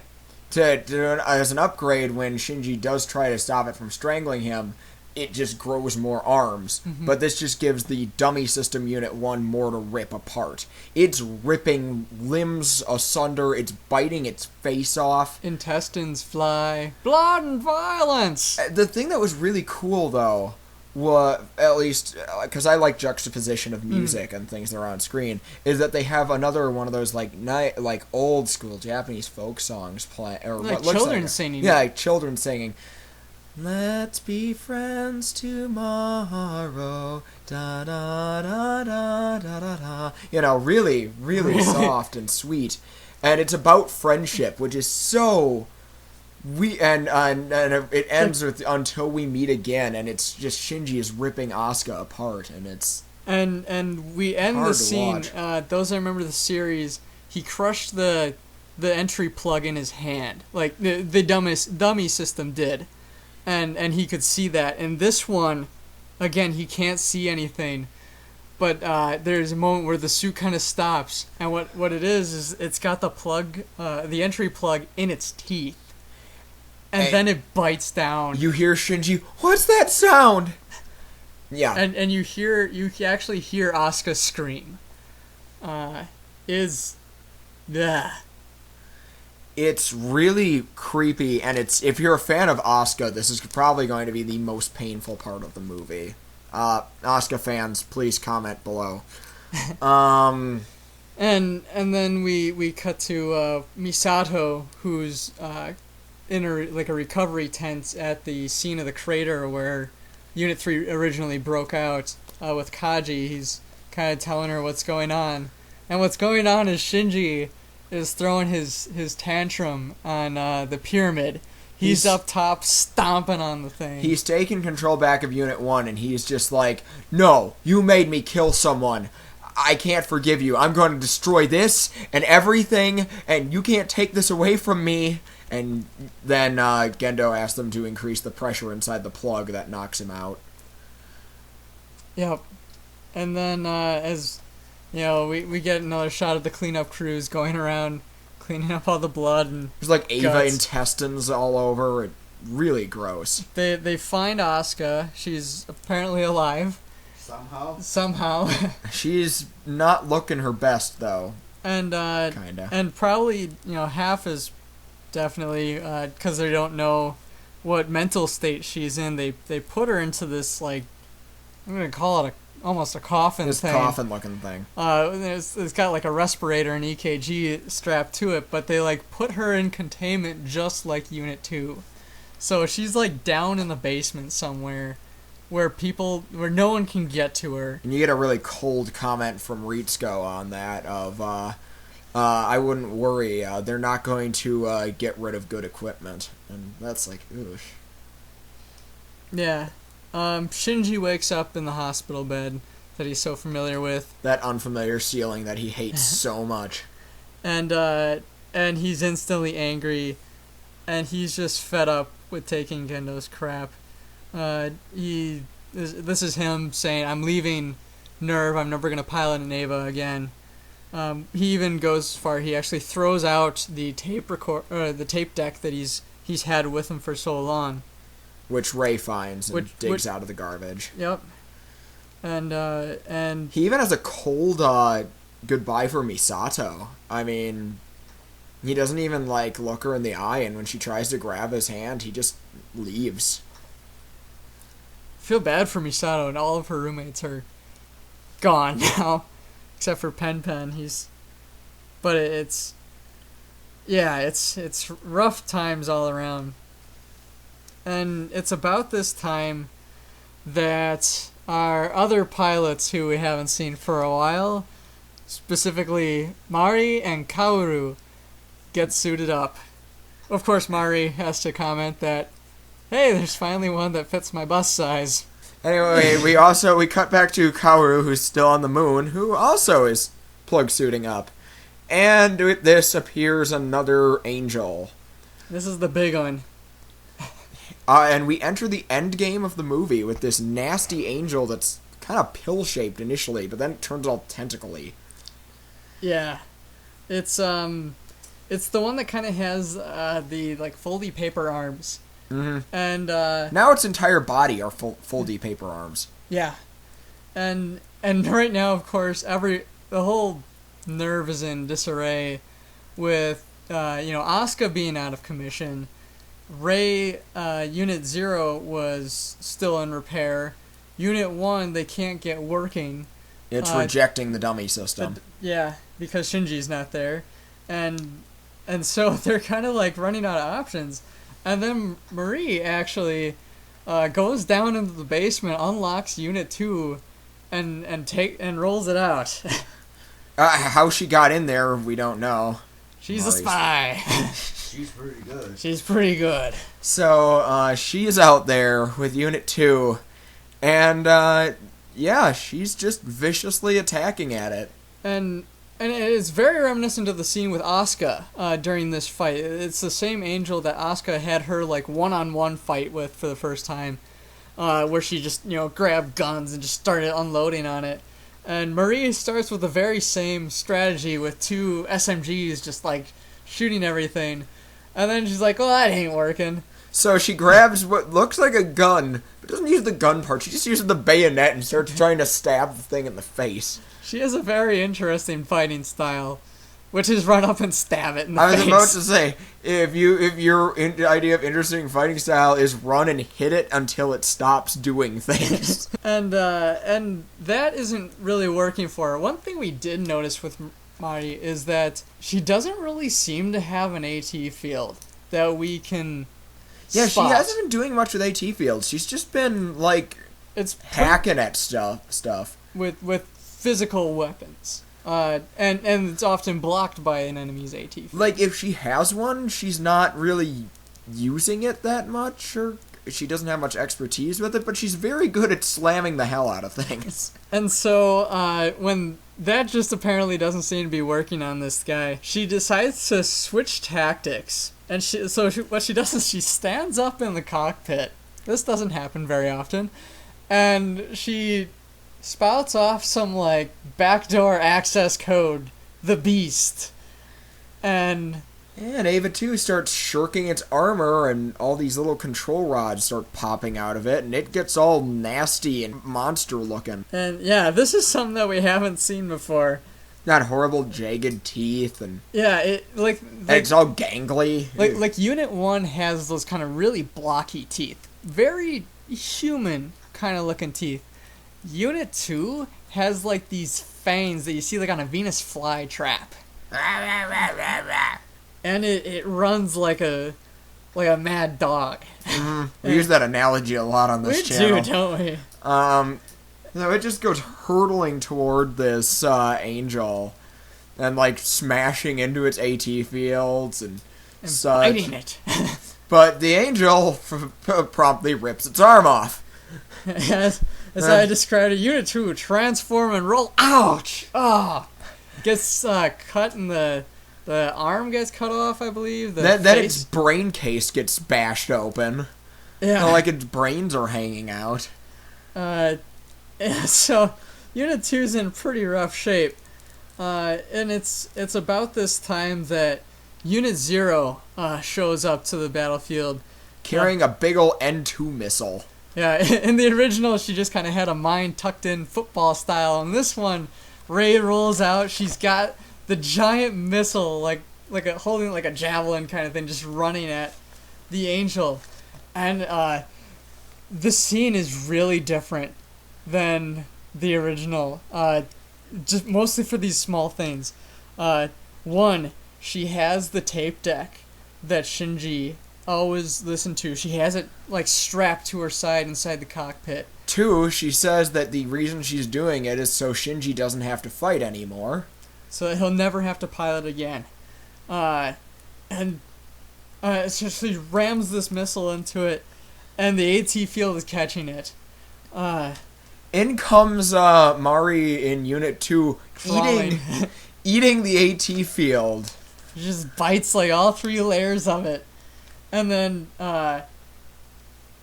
A: as an upgrade, when Shinji does try to stop it from strangling him, it just grows more arms. Mm-hmm. But this just gives the dummy system Unit 1 more to rip apart. It's ripping limbs asunder, it's biting its face off.
B: Intestines fly. Blood and violence!
A: The thing that was really cool, though, at least because I like juxtaposition of music and things that are on screen, is that they have another one of those like old school Japanese folk songs playing, or
B: like
A: what looks
B: children
A: like
B: singing.
A: Yeah, like children singing. Let's be friends tomorrow. Da da da da da da da. You know, really, really soft and sweet, and it's about friendship, which is so. And it ends with until we meet again, and it's just Shinji is ripping Asuka apart, and it's
B: and we end the scene. Those that remember the series, he crushed the entry plug in his hand, like the dummy system did, and he could see that. And this one, again, he can't see anything, but there's a moment where the suit kind of stops, and what it is it's got the plug, the entry plug in its teeth. And then it bites down.
A: You hear Shinji, what's that sound? Yeah.
B: And you actually hear Asuka scream.
A: It's really creepy, and if you're a fan of Asuka, this is probably going to be the most painful part of the movie. Asuka fans, please comment below.
B: And then we cut to Misato, who's in a recovery tent at the scene of the crater where Unit 3 originally broke out with Kaji. He's kind of telling her what's going on. And what's going on is Shinji is throwing his tantrum on the pyramid. He's up top stomping on the thing.
A: He's taking control back of Unit 1, and he's just like, no, you made me kill someone. I can't forgive you. I'm going to destroy this and everything, and you can't take this away from me. And then Gendo asks them to increase the pressure inside the plug that knocks him out.
B: Yep. And then, as you know, we get another shot of the cleanup crews going around cleaning up all the blood and
A: there's like Eva
B: guts.
A: intestines all over. Really gross.
B: They find Asuka. She's apparently alive. Somehow.
A: She's not looking her best though.
B: And
A: kinda. And
B: probably half is definitely because they don't know what mental state she's in. They put her into this, like, I'm gonna call it almost a coffin
A: this
B: thing.
A: This coffin looking thing.
B: It's got like a respirator and EKG strapped to it, but they like put her in containment just like Unit 2. So she's like down in the basement somewhere where no one can get to her.
A: And you get a really cold comment from Ritsuko on that of I wouldn't worry, they're not going to get rid of good equipment. And that's like, oosh.
B: Yeah. Shinji wakes up in the hospital bed that he's so familiar with.
A: That unfamiliar ceiling that he hates so much.
B: And he's instantly angry, and he's just fed up with taking Gendo's crap. This is him saying, I'm leaving Nerve, I'm never going to pilot an Eva again. He even goes as far, he actually throws out the tape deck that he's had with him for so long.
A: Which Ray finds and digs out of the garbage.
B: Yep. And
A: he even has a cold goodbye for Misato. I mean, he doesn't even look her in the eye, and when she tries to grab his hand, he just leaves.
B: I feel bad for Misato, and all of her roommates are gone now, except for Pen. But it's rough times all around. And it's about this time that our other pilots who we haven't seen for a while, specifically Mari and Kaoru, get suited up. Of course, Mari has to comment that, hey, there's finally one that fits my bus size.
A: Anyway, we cut back to Kaoru, who's still on the moon, who also is plug suiting up. And with this appears another angel.
B: This is the big one.
A: And we enter the end game of the movie with this nasty angel that's kind of pill-shaped initially, but then it turns all tentacly.
B: Yeah. It's the one that kind of has the like foldy paper arms.
A: Mm-hmm.
B: And
A: now its entire body are foldy paper arms.
B: Yeah. And right now, of course, the whole nerve is in disarray with Asuka being out of commission. Rei, Unit 0 was still in repair. Unit 1, they can't get working.
A: It's rejecting the dummy system.
B: Because Shinji's not there. And so they're kind of like running out of options. And then Marie actually goes down into the basement, unlocks Unit 2, and rolls it out.
A: How she got in there, we don't know.
B: She's a spy.
D: She's pretty good.
B: She's pretty good.
A: So, she's out there with Unit 2, and, she's just viciously attacking at it.
B: And it's very reminiscent of the scene with Asuka during this fight. It's the same angel that Asuka had her, like, one-on-one fight with for the first time, where she just, grabbed guns and just started unloading on it. And Marie starts with the very same strategy with 2 SMGs just, like, shooting everything. And then she's like, oh, that ain't working.
A: So she grabs what looks like a gun, but doesn't use the gun part. She just uses the bayonet and starts trying to stab the thing in the face.
B: She has a very interesting fighting style, which is run up and stab it in the face.
A: I was about to say, if your idea of interesting fighting style is run and hit it until it stops doing things.
B: and that isn't really working for her. One thing we did notice with Mari is that she doesn't really seem to have an AT field that we can spot.
A: She hasn't been doing much with AT fields. She's just been, like, hacking at stuff.
B: With physical weapons. And it's often blocked by an enemy's AT field.
A: Like, if she has one, she's not really using it that much, or she doesn't have much expertise with it, but she's very good at slamming the hell out of things.
B: And so, when that just apparently doesn't seem to be working on this guy, she decides to switch tactics. And what she does is she stands up in the cockpit. This doesn't happen very often. And she spouts off some, like, backdoor access code. The Beast. And
A: Ava 2 starts shirking its armor, and all these little control rods start popping out of it, and it gets all nasty and monster-looking.
B: And, this is something that we haven't seen before.
A: Got horrible jagged teeth, and...
B: Yeah,
A: it's all gangly.
B: Like Unit 1 has those kind of really blocky teeth. Very human kind of looking teeth. Unit 2 has, like, these fangs that you see, like, on a Venus flytrap. And it runs like a mad dog.
A: We use that analogy a lot on this channel.
B: We do, don't we?
A: So it just goes hurtling toward this angel, and, like, smashing into its AT fields and such.
B: Biting it.
A: But the angel promptly rips its arm off.
B: As I described it, Unit 2, transform and roll. Ouch! Oh! Gets cut and the arm gets cut off, I believe.
A: Then its brain case gets bashed open. Yeah. Like its brains are hanging out.
B: So, Unit 2's in pretty rough shape. And it's about this time that Unit 0 shows up to the battlefield.
A: Carrying a big ol' N2 missile.
B: Yeah, in the original, she just kind of had a mine tucked in football style. In this one, Rei rolls out. She's got the giant missile, holding like a javelin kind of thing, just running at the angel. And the scene is really different than the original. Just mostly for these small things. One, she has the tape deck that Shinji always listened to. She has it, like, strapped to her side inside the cockpit.
A: 2, she says that the reason she's doing it is so Shinji doesn't have to fight anymore.
B: So that he'll never have to pilot again. So she rams this missile into it, and the AT field is catching it.
A: In comes Mari in Unit 2
B: Crawling.
A: eating the AT field.
B: She just bites like all 3 layers of it. And then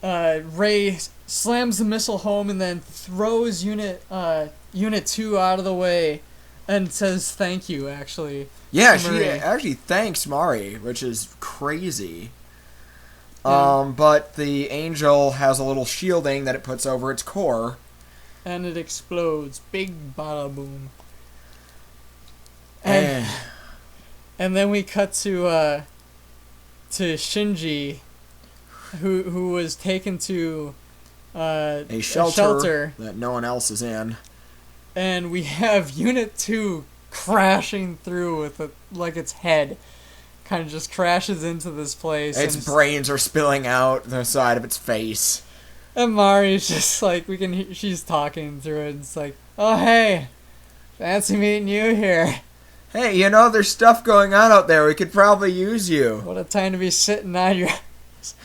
B: Ray slams the missile home and then throws Unit 2 out of the way and says thank you, actually.
A: Yeah,
B: to
A: she
B: Marie.
A: actually thanks Mari, which is crazy.
B: Yeah.
A: But the angel has a little shielding that it puts over its core.
B: And it explodes. Big bada boom.
A: And
B: And then we cut to Shinji, who was taken to
A: a shelter that no one else is in.
B: and we have Unit 2 crashing through with its head kind of just crashes into this place.
A: Its brains are spilling out the side of its face.
B: And Mari's just like, she's talking through it, and it's like, oh hey, fancy meeting you here.
A: Hey, there's stuff going on out there. We could probably use you.
B: What a time to be sitting on your...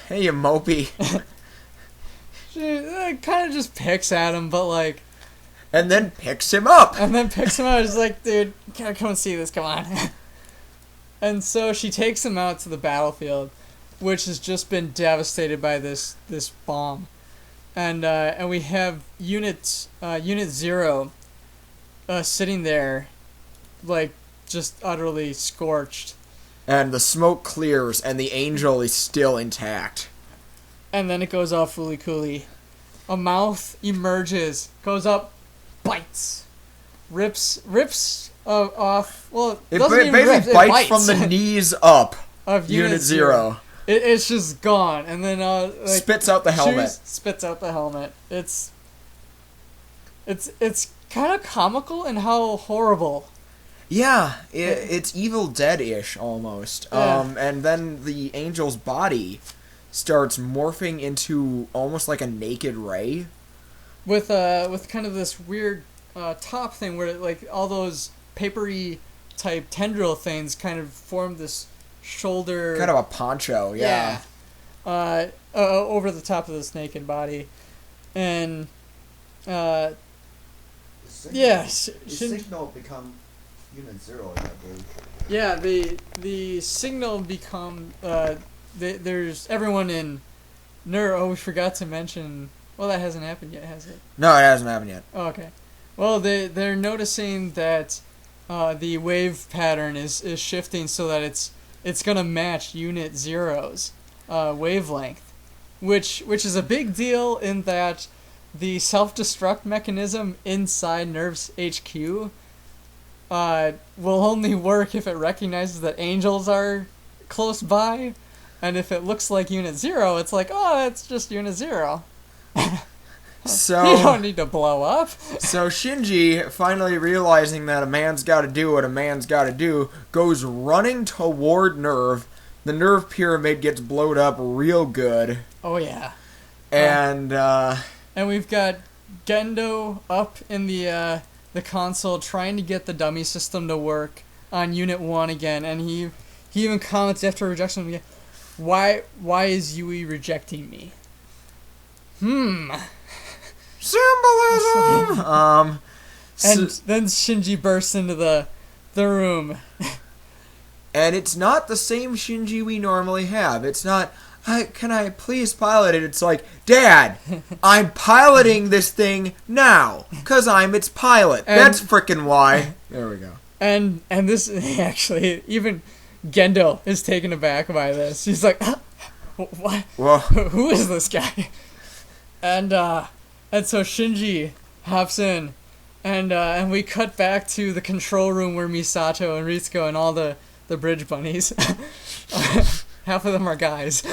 A: Hey, you mopey.
B: She kind of just picks at him, but like...
A: And then picks him up.
B: And then picks him out. She's like, dude, you gotta come and see this, come on. And so she takes him out to the battlefield, which has just been devastated by this bomb. And we have Unit 0 sitting there, like, just utterly scorched.
A: And the smoke clears, and the angel is still intact.
B: And then it goes off fully coolly. A mouth emerges, goes up, bites, rips off. Well,
A: It
B: doesn't even
A: basically
B: rip,
A: bites from the knees up.
B: of
A: Unit 0.
B: It's just gone, and then
A: Spits out the helmet.
B: Spits out the helmet. It's kind of comical in how horrible.
A: Yeah, it's Evil Dead-ish almost.
B: Yeah.
A: And then the angel's body starts morphing into almost like a naked Ray.
B: With kind of this weird top thing where like all those papery type tendril things kind of form this shoulder.
A: Kind of a poncho, yeah.
B: Over the top of this naked body, and
D: The signal become Unit 0, I believe.
B: Yeah, the signal become there's everyone in we forgot to mention. Well, that hasn't happened yet, has it?
A: No, it hasn't happened yet.
B: Oh, okay. Well, they're noticing that the wave pattern is shifting so that it's gonna match Unit 0's wavelength, which is a big deal in that the self-destruct mechanism inside Nerve's HQ will only work if it recognizes that angels are close by, and if it looks like Unit 0, it's like, oh, it's just Unit 0.
A: So
B: You don't need to blow up.
A: So Shinji, finally realizing that a man's got to do what a man's got to do, goes running toward Nerve. The Nerve pyramid gets blowed up real good.
B: Oh yeah.
A: And
B: we've got Gendo up in the console trying to get the dummy system to work on Unit 1 again, and he even comments after rejection again, why is Yui rejecting me?
A: Symbolism!
B: And then Shinji bursts into the room.
A: And it's not the same Shinji we normally have. It's not, can I please pilot it? It's like, Dad, I'm piloting this thing now, because I'm its pilot. That's frickin' why. There we go.
B: And this, actually, even Gendo is taken aback by this. He's like, what?
A: Whoa.
B: Who is this guy? And so Shinji hops in, and we cut back to the control room where Misato and Ritsuko and all the bridge bunnies, half of them are guys.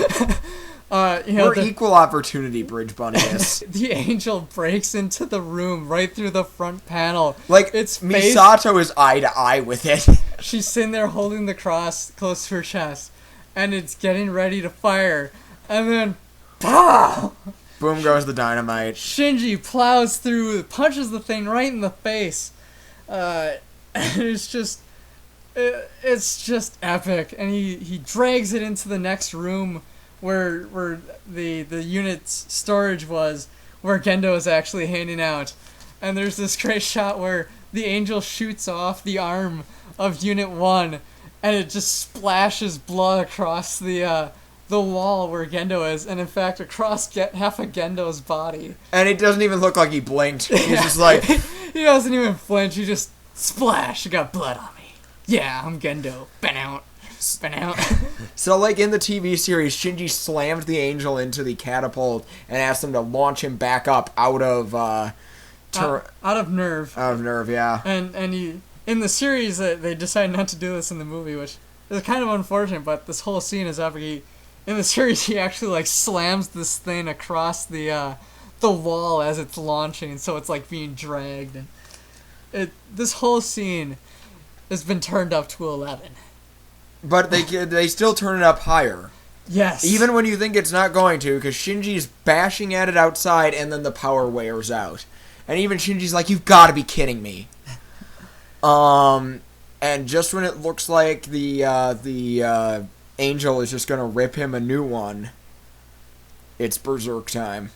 A: We're equal opportunity bridge bunnies.
B: The angel breaks into the room right through the front panel.
A: Like,
B: its
A: Misato is eye to eye with it.
B: She's sitting there holding the cross close to her chest, and it's getting ready to fire, and then, pow!
A: Boom goes the dynamite.
B: Shinji plows through, punches the thing right in the face. And it's just epic. And he drags it into the next room where the unit's storage was, where Gendo is actually hanging out. and there's this great shot where the angel shoots off the arm of Unit 1, and it just splashes blood across the wall where Gendo is, and in fact across half of Gendo's body.
A: And it doesn't even look like he blinked. He's just like...
B: He doesn't even flinch, he just, splash, you got blood on me. Yeah, I'm Gendo. Been out.
A: So, like, in the TV series, Shinji slammed the angel into the catapult and asked him to launch him back up out of,
B: out of nerve.
A: Out of nerve, yeah.
B: And he, in the series, they decided not to do this in the movie, which is kind of unfortunate, but this whole scene is epic. In the series, he actually, like, slams this thing across the wall as it's launching, so it's, like, being dragged. And this whole scene has been turned up to 11.
A: But they still turn it up higher.
B: Yes.
A: Even when you think it's not going to, because Shinji's bashing at it outside, and then the power wears out. And even Shinji's like, you've got to be kidding me. And just when it looks like the angel is just going to rip him a new one, it's Berserk time.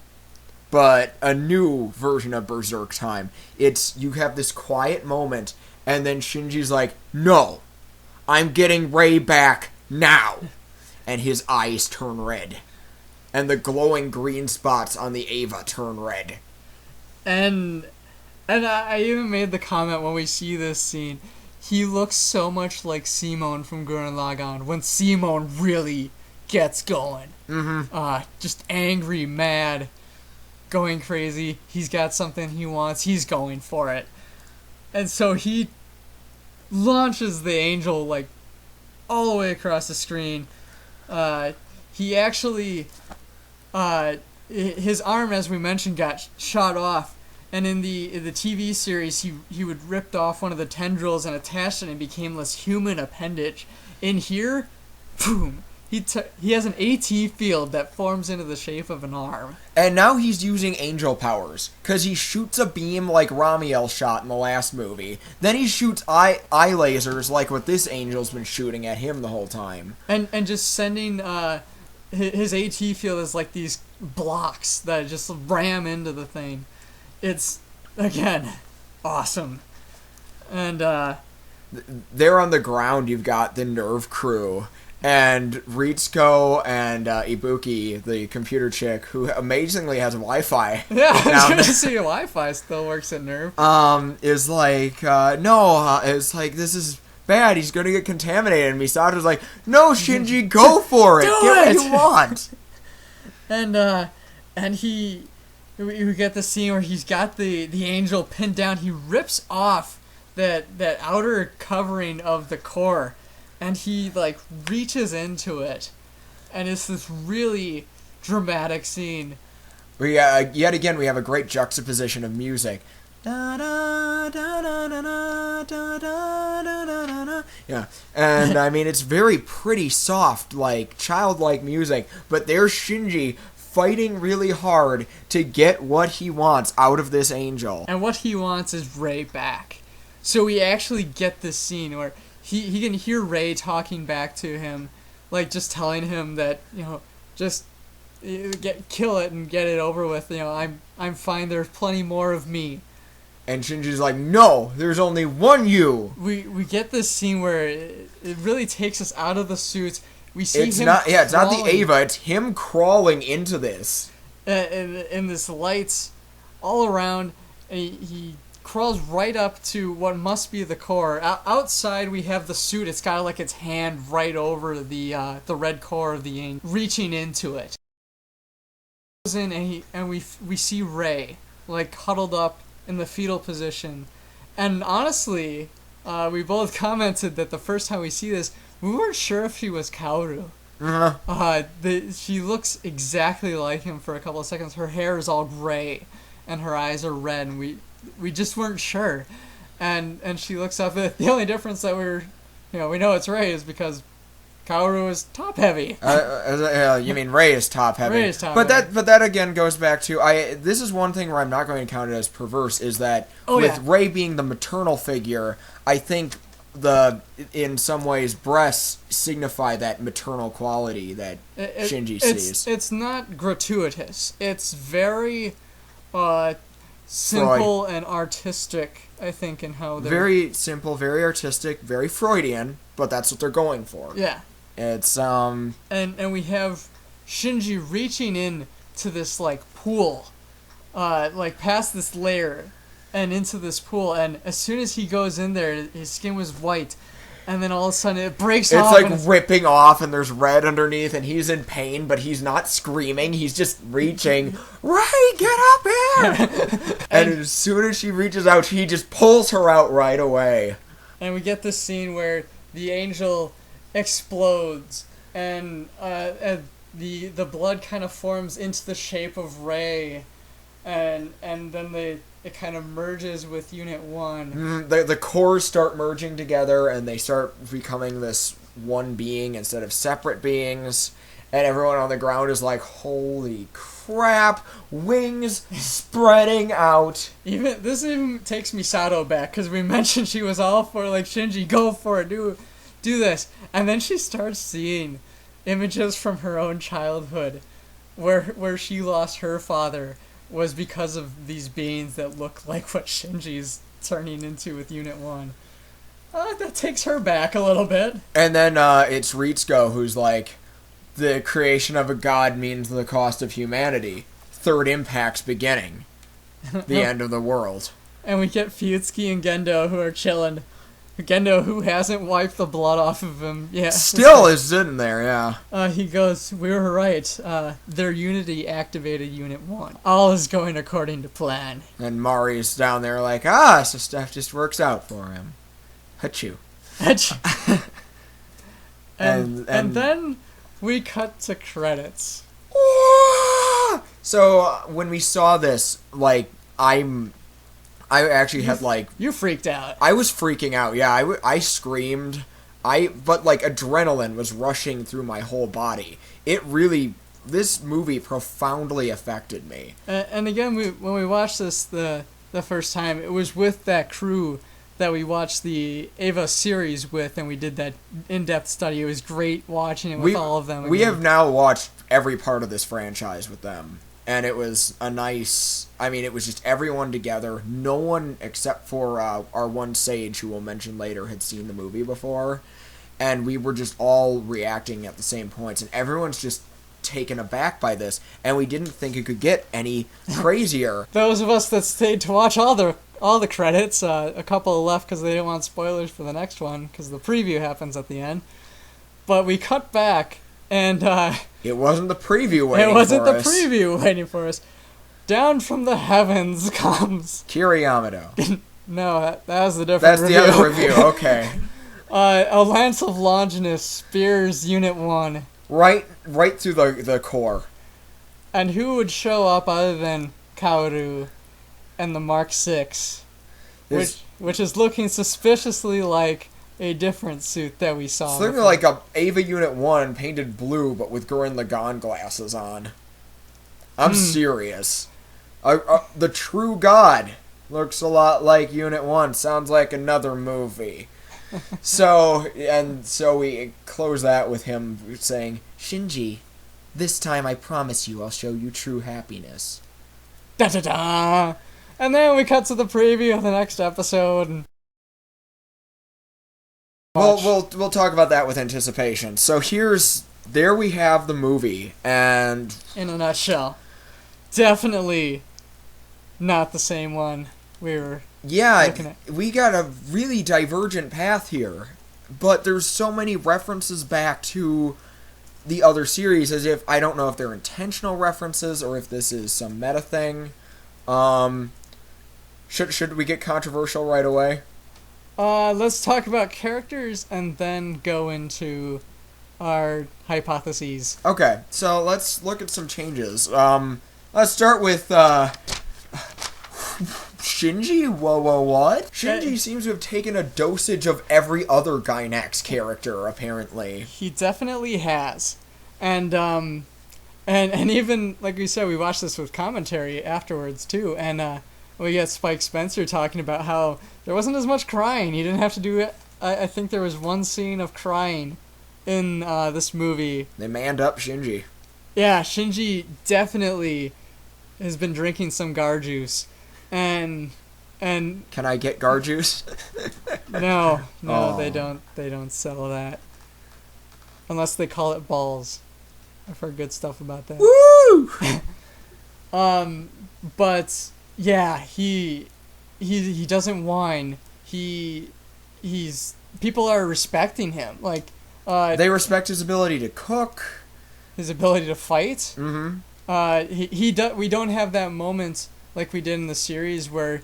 A: But a new version of Berserk time. You have this quiet moment, and then Shinji's like, no, I'm getting Rei back now. And his eyes turn red. And the glowing green spots on the Eva turn red.
B: And I even made the comment when we see this scene, he looks so much like Simone from Gurren Lagann when Simone really gets going.
A: Mm-hmm.
B: Just angry, mad, going crazy. He's got something he wants. He's going for it. And so he launches the angel, like, all the way across the screen. He actually, his arm, as we mentioned, got shot off. And in the TV series, he would ripped off one of the tendrils and attached it and became this human appendage. In here, boom, he has an AT field that forms into the shape of an arm.
A: And now he's using angel powers, because he shoots a beam like Ramiel shot in the last movie. Then he shoots eye lasers like what this angel's been shooting at him the whole time.
B: And just sending his AT field is like these blocks that just ram into the thing. It's, again, awesome. And
A: there on the ground you've got the Nerve crew. And Ritsuko and Ibuki, the computer chick, who amazingly has Wi-Fi.
B: Yeah, I was going to say Wi-Fi still works at Nerve.
A: Is like, no, it's like, this is bad, he's going to get contaminated. And Misato's like, no, Shinji, go for it. Get what you want.
B: And we get the scene where he's got the angel pinned down. He rips off that outer covering of the core. And he, like, reaches into it. And it's this really dramatic scene.
A: Yet again, we have a great juxtaposition of music. Yeah. And, I mean, it's very pretty soft, like, childlike music. But there's Shinji fighting really hard to get what he wants out of this angel.
B: And what he wants is Rei back. So we actually get this scene where he can hear Rei talking back to him, like, just telling him that, you know, just kill it and get it over with. You know, I'm fine. There's plenty more of me.
A: And Shinji's like, no, there's only one you.
B: We get this scene where it really takes us out of the suits. We see
A: it's
B: him.
A: It's not the Eva. It's him crawling into this.
B: In this lights all around. He crawls right up to what must be the core. Outside we have the suit. It's got like its hand right over the red core of the angel, reaching into it. Goes in and we see Rei, like, huddled up in the fetal position. And honestly, we both commented that the first time we see this, we weren't sure if she was Kaoru.
A: Uh-huh.
B: She looks exactly like him for a couple of seconds. Her hair is all gray and her eyes are red, and we just weren't sure. And she looks up at the only difference that we know it's Rei is because Kaoru is top heavy.
A: You mean Rei is top heavy?
B: Rei is top heavy.
A: But that again goes back to this is one thing where I'm not going to count it as perverse, is that Rei being the maternal figure, I think in some ways breasts signify that maternal quality that Shinji sees.
B: It's not gratuitous. It's very simple and artistic, I think, in how they're...
A: Very simple, very artistic, very Freudian, but that's what they're going for.
B: Yeah.
A: It's,
B: And we have Shinji reaching in to this, like, pool, like, past this layer and into this pool, and as soon as he goes in there, his skin was white, and then all of a sudden it breaks off.
A: It's like ripping off, and there's red underneath, and he's in pain, but he's not screaming. He's just reaching, Ray, get up here! And as soon as she reaches out, he just pulls her out right away.
B: And we get this scene where the angel explodes, and the blood kind of forms into the shape of Ray, and then it kind of merges with Unit 1.
A: The cores start merging together, and they start becoming this one being instead of separate beings, and everyone on the ground is like, holy crap, wings spreading out.
B: This even takes Misato back, because we mentioned she was all for, like, Shinji, go for it, do this. And then she starts seeing images from her own childhood, where she lost her father, was because of these beings that look like what Shinji's turning into with Unit 1. That takes her back a little bit.
A: And then it's Ritsuko who's like, the creation of a god means the cost of humanity. Third impact's beginning. The end of the world.
B: And we get Fuyutsuki and Gendo who are chilling. Gendo, who hasn't wiped the blood off of him yet.
A: Still is sitting there, yeah.
B: He goes, we were right. Their unity activated Unit 1. All is going according to plan.
A: And Mari's down there like, so stuff just works out for him. Hachu.
B: and then we cut to credits.
A: So when we saw this, like, I actually had, like...
B: You freaked out.
A: I was freaking out, yeah. I screamed. But, like, adrenaline was rushing through my whole body. This movie profoundly affected me.
B: And again, when we watched this the first time, it was with that crew that we watched the Eva series with, and we did that in-depth study. It was great watching it with all of them again.
A: We have now watched every part of this franchise with them. And it was it was just everyone together. No one except for our one sage, who we'll mention later, had seen the movie before. And we were just all reacting at the same points. And everyone's just taken aback by this. And we didn't think it could get any crazier.
B: Those of us that stayed to watch all the credits, a couple left because they didn't want spoilers for the next one, because the preview happens at the end. But we cut back, and...
A: it wasn't the preview waiting for us.
B: It wasn't the preview waiting for us. Down from the heavens comes...
A: Kiri Yamato.
B: No, that was the different
A: review.
B: That's
A: the other review, okay.
B: A lance of Longinus spears Unit 1.
A: Right through the core.
B: And who would show up other than Kaoru and the Mark 6? Which is looking suspiciously like a different suit that we saw.
A: It's looking like a Ava Unit 1 painted blue, but with Gurren Lagann glasses on. I'm serious. The True God looks a lot like Unit 1. Sounds like another movie. So we close that with him saying, Shinji, this time I promise you I'll show you true happiness.
B: Da-da-da! And then we cut to the preview of the next episode.
A: We'll talk about that with anticipation. So there we have the movie, and... in
B: a nutshell. Definitely not the same one we were looking at.
A: We got a really divergent path here, but there's so many references back to the other series, as if, I don't know if they're intentional references, or if this is some meta thing. Should we get controversial right away?
B: Let's talk about characters and then go into our hypotheses.
A: Okay, so let's look at some changes. Let's start with Shinji? What? Shinji seems to have taken a dosage of every other Gainax character, apparently.
B: He definitely has. And even, like we said, we watched this with commentary afterwards, too, and we got Spike Spencer talking about how there wasn't as much crying. He didn't have to do it. I think there was one scene of crying in this movie.
A: They manned up Shinji.
B: Yeah, Shinji definitely has been drinking some gar juice. and
A: Can I get Gar juice?
B: no,
A: Oh.
B: they don't sell that unless they call it balls. I've heard good stuff about that.
A: Woo!
B: But yeah, he doesn't whine. He's people are respecting him. Like,
A: They respect his ability to cook.
B: his ability to fight.
A: Mm-hmm.
B: We don't have that moment like we did in the series where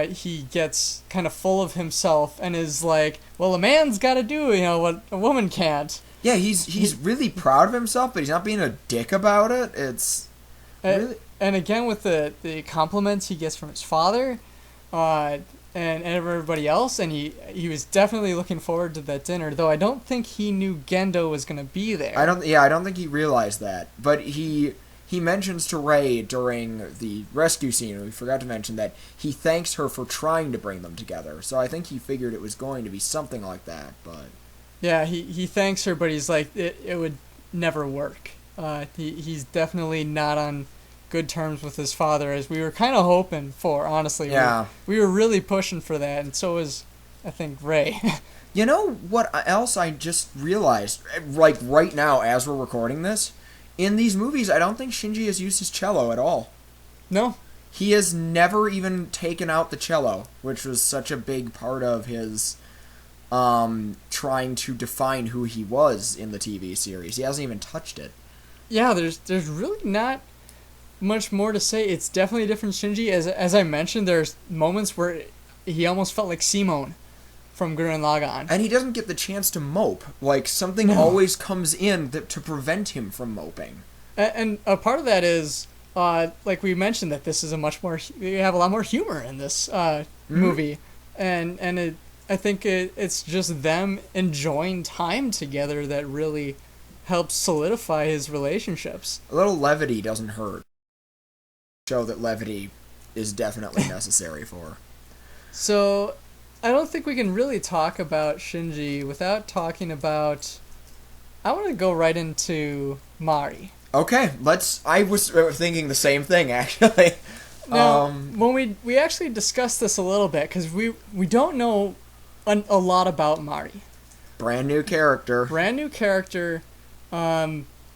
B: he gets kind of full of himself and is like, well, a man's got to do, what a woman can't.
A: Yeah, he's really proud of himself, but he's not being a dick about it. It's really...
B: And again, with the compliments he gets from his father, and everybody else, and he was definitely looking forward to that dinner. Though I don't think he knew Gendo was going to be there.
A: I don't think he realized that. But he mentions to Rei during the rescue scene, and we forgot to mention that he thanks her for trying to bring them together. So I think he figured it was going to be something like that. But
B: yeah, he thanks her, but he's like, it would never work. He's definitely not on good terms with his father, as we were kind of hoping for, honestly.
A: Yeah.
B: We were really pushing for that, and so was, I think, Rei.
A: You know what else I just realized, like right now as we're recording this? In these movies, I don't think Shinji has used his cello at all.
B: No.
A: He has never even taken out the cello, which was such a big part of his trying to define who he was in the TV series. He hasn't even touched it.
B: Yeah, there's really not much more to say. It's definitely a different Shinji. As I mentioned, there's moments where he almost felt like Simone from Gurren Lagann.
A: And he doesn't get the chance to mope. Like, something always comes in to prevent him from moping.
B: And a part of that is, like we mentioned, that this is we have a lot more humor in this movie. And I think it's just them enjoying time together that really helps solidify his relationships.
A: A little levity doesn't hurt. Show that levity is definitely necessary for.
B: So, I don't think we can really talk about Shinji without talking about... I want to go right into Mari.
A: Okay, I was thinking the same thing, actually.
B: Now, when we actually discussed this a little bit, because we don't know a lot about Mari.
A: Brand new character.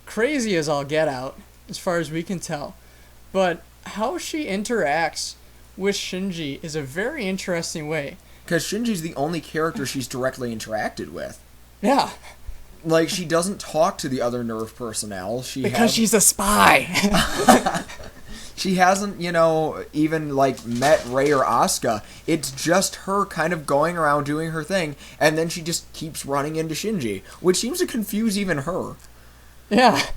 B: Crazy as all get out, as far as we can tell. But how she interacts with Shinji is a very interesting way.
A: Because Shinji's the only character she's directly interacted with.
B: Yeah.
A: Like, she doesn't talk to the other Nerve personnel.
B: Because she's a spy.
A: She hasn't, even, met Rei or Asuka. It's just her kind of going around doing her thing, and then she just keeps running into Shinji, which seems to confuse even her.
B: Yeah.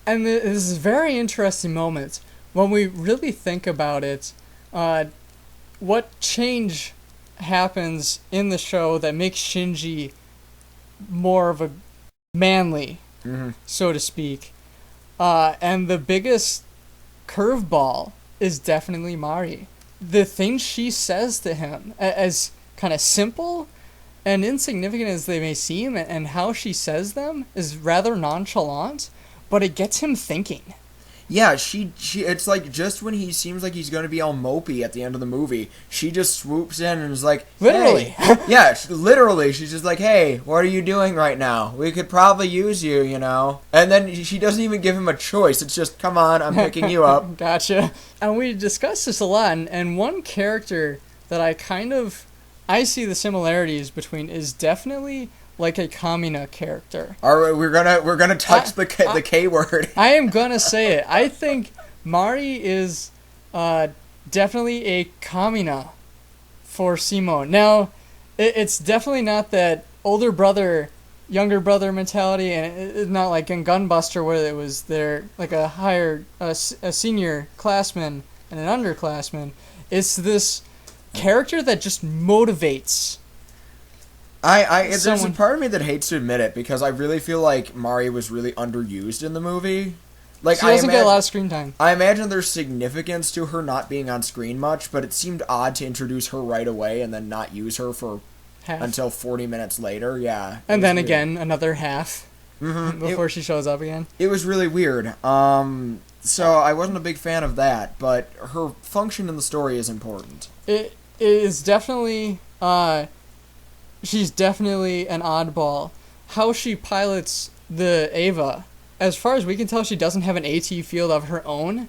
B: And this is a very interesting moment. When we really think about it, what change happens in the show that makes Shinji more of a manly, so to speak. And the biggest curveball is definitely Mari. The things she says to him, as kind of simple and insignificant as they may seem, and how she says them is rather nonchalant, but it gets him thinking.
A: Yeah, she it's like just when he seems like he's going to be all mopey at the end of the movie, she just swoops in and is like,
B: literally.
A: Hey. Yeah, literally, she's just like, hey, what are you doing right now? We could probably use you, And then she doesn't even give him a choice. It's just, come on, I'm picking you up.
B: Gotcha. And we discussed this a lot, and one character that I see the similarities between is definitely like a Kamina character.
A: All right, we're gonna touch the K word.
B: I am gonna say it. I think Mari is definitely a Kamina for Simone. Now, it's definitely not that older brother, younger brother mentality, and it's not like in Gunbuster where it was there like a senior classman and an underclassman. It's this character that just motivates.
A: There's a part of me that hates to admit it, because I really feel like Mari was really underused in the movie. Like,
B: she doesn't get a lot of screen time.
A: I imagine there's significance to her not being on screen much, but it seemed odd to introduce her right away and then not use her for until 40 minutes later. Yeah.
B: And then again, another half before she shows up again.
A: It was really weird. So I wasn't a big fan of that, but her function in the story is important.
B: It is definitely, she's definitely an oddball. How she pilots the Eva, as far as we can tell, she doesn't have an AT field of her own,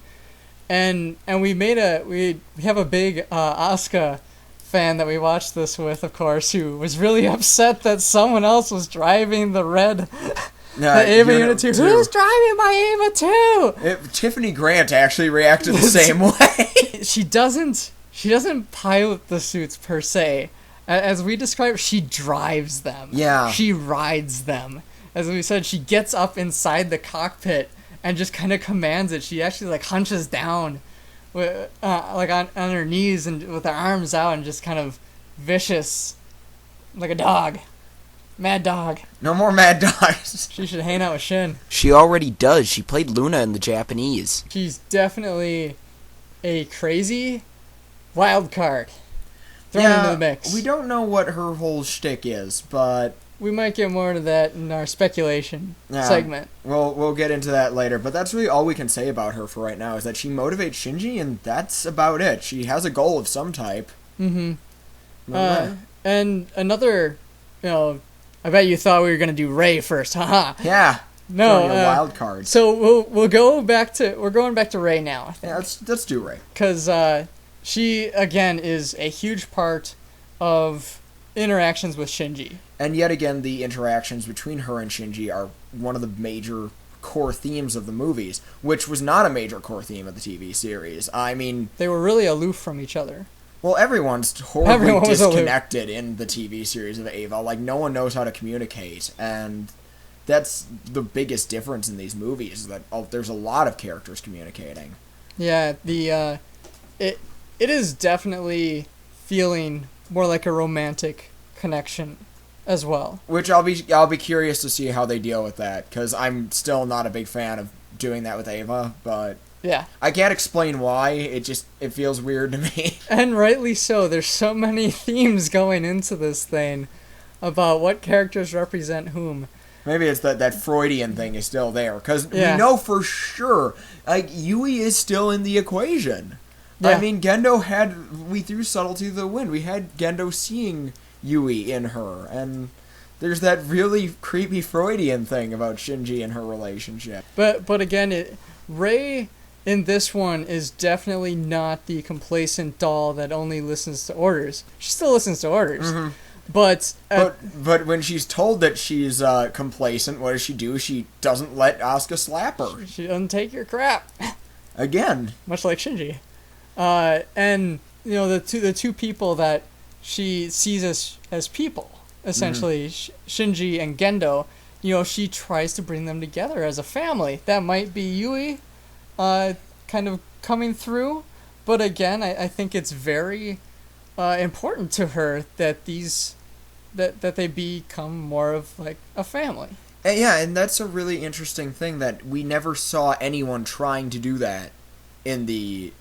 B: and we have a big Asuka fan that we watched this with, of course, who was really upset that someone else was driving the red. The Eva Unit 2. Who's driving my Eva 2?
A: Tiffany Grant actually reacted the same way.
B: She doesn't pilot the suits per se. As we described, she drives them.
A: Yeah.
B: She rides them. As we said, she gets up inside the cockpit and just kind of commands it. She actually like hunches down with, like on her knees and with her arms out and just kind of vicious like a dog. Mad dog.
A: No more mad dogs.
B: She should hang out with Shin.
C: She already does. She played Luna in the Japanese.
B: She's definitely a crazy wild card thrown into the mix.
A: We don't know what her whole shtick is, but
B: we might get more into that in our speculation segment.
A: We'll get into that later, but that's really all we can say about her for right now, is that she motivates Shinji, and that's about it. She has a goal of some type.
B: Mm-hmm. And another, I bet you thought we were going to do Rei first, haha.
A: Yeah.
B: No,
A: wild card.
B: So we're going back to Rei now, I think.
A: Yeah, let's do Rei.
B: Because she, again, is a huge part of interactions with Shinji.
A: And yet again, the interactions between her and Shinji are one of the major core themes of the movies, which was not a major core theme of the TV series. I mean,
B: they were really aloof from each other.
A: Well, everyone's horribly disconnected in the TV series of Eva. Like, no one knows how to communicate, and that's the biggest difference in these movies, is that there's a lot of characters communicating.
B: Yeah, it is definitely feeling more like a romantic connection as well.
A: Which I'll be curious to see how they deal with that, because I'm still not a big fan of doing that with Eva, but
B: yeah,
A: I can't explain why. It feels weird to me.
B: And rightly so. There's so many themes going into this thing about what characters represent whom.
A: Maybe it's that Freudian thing is still there, because we know for sure, like, Yui is still in the equation. Yeah. I mean, we threw subtlety to the wind. We had Gendo seeing Yui in her, and there's that really creepy Freudian thing about Shinji and her relationship.
B: But again, Rei in this one is definitely not the complacent doll that only listens to orders. She still listens to orders. Mm-hmm. But
A: when she's told that she's complacent, what does she do? She doesn't let Asuka slap her.
B: She doesn't take your crap.
A: Again.
B: Much like Shinji. And the two people that she sees as people, essentially, Shinji and Gendo, she tries to bring them together as a family. That might be Yui kind of coming through, but again, I think it's very important to her that that they become more of like a family.
A: Yeah, and that's a really interesting thing, that we never saw anyone trying to do that in the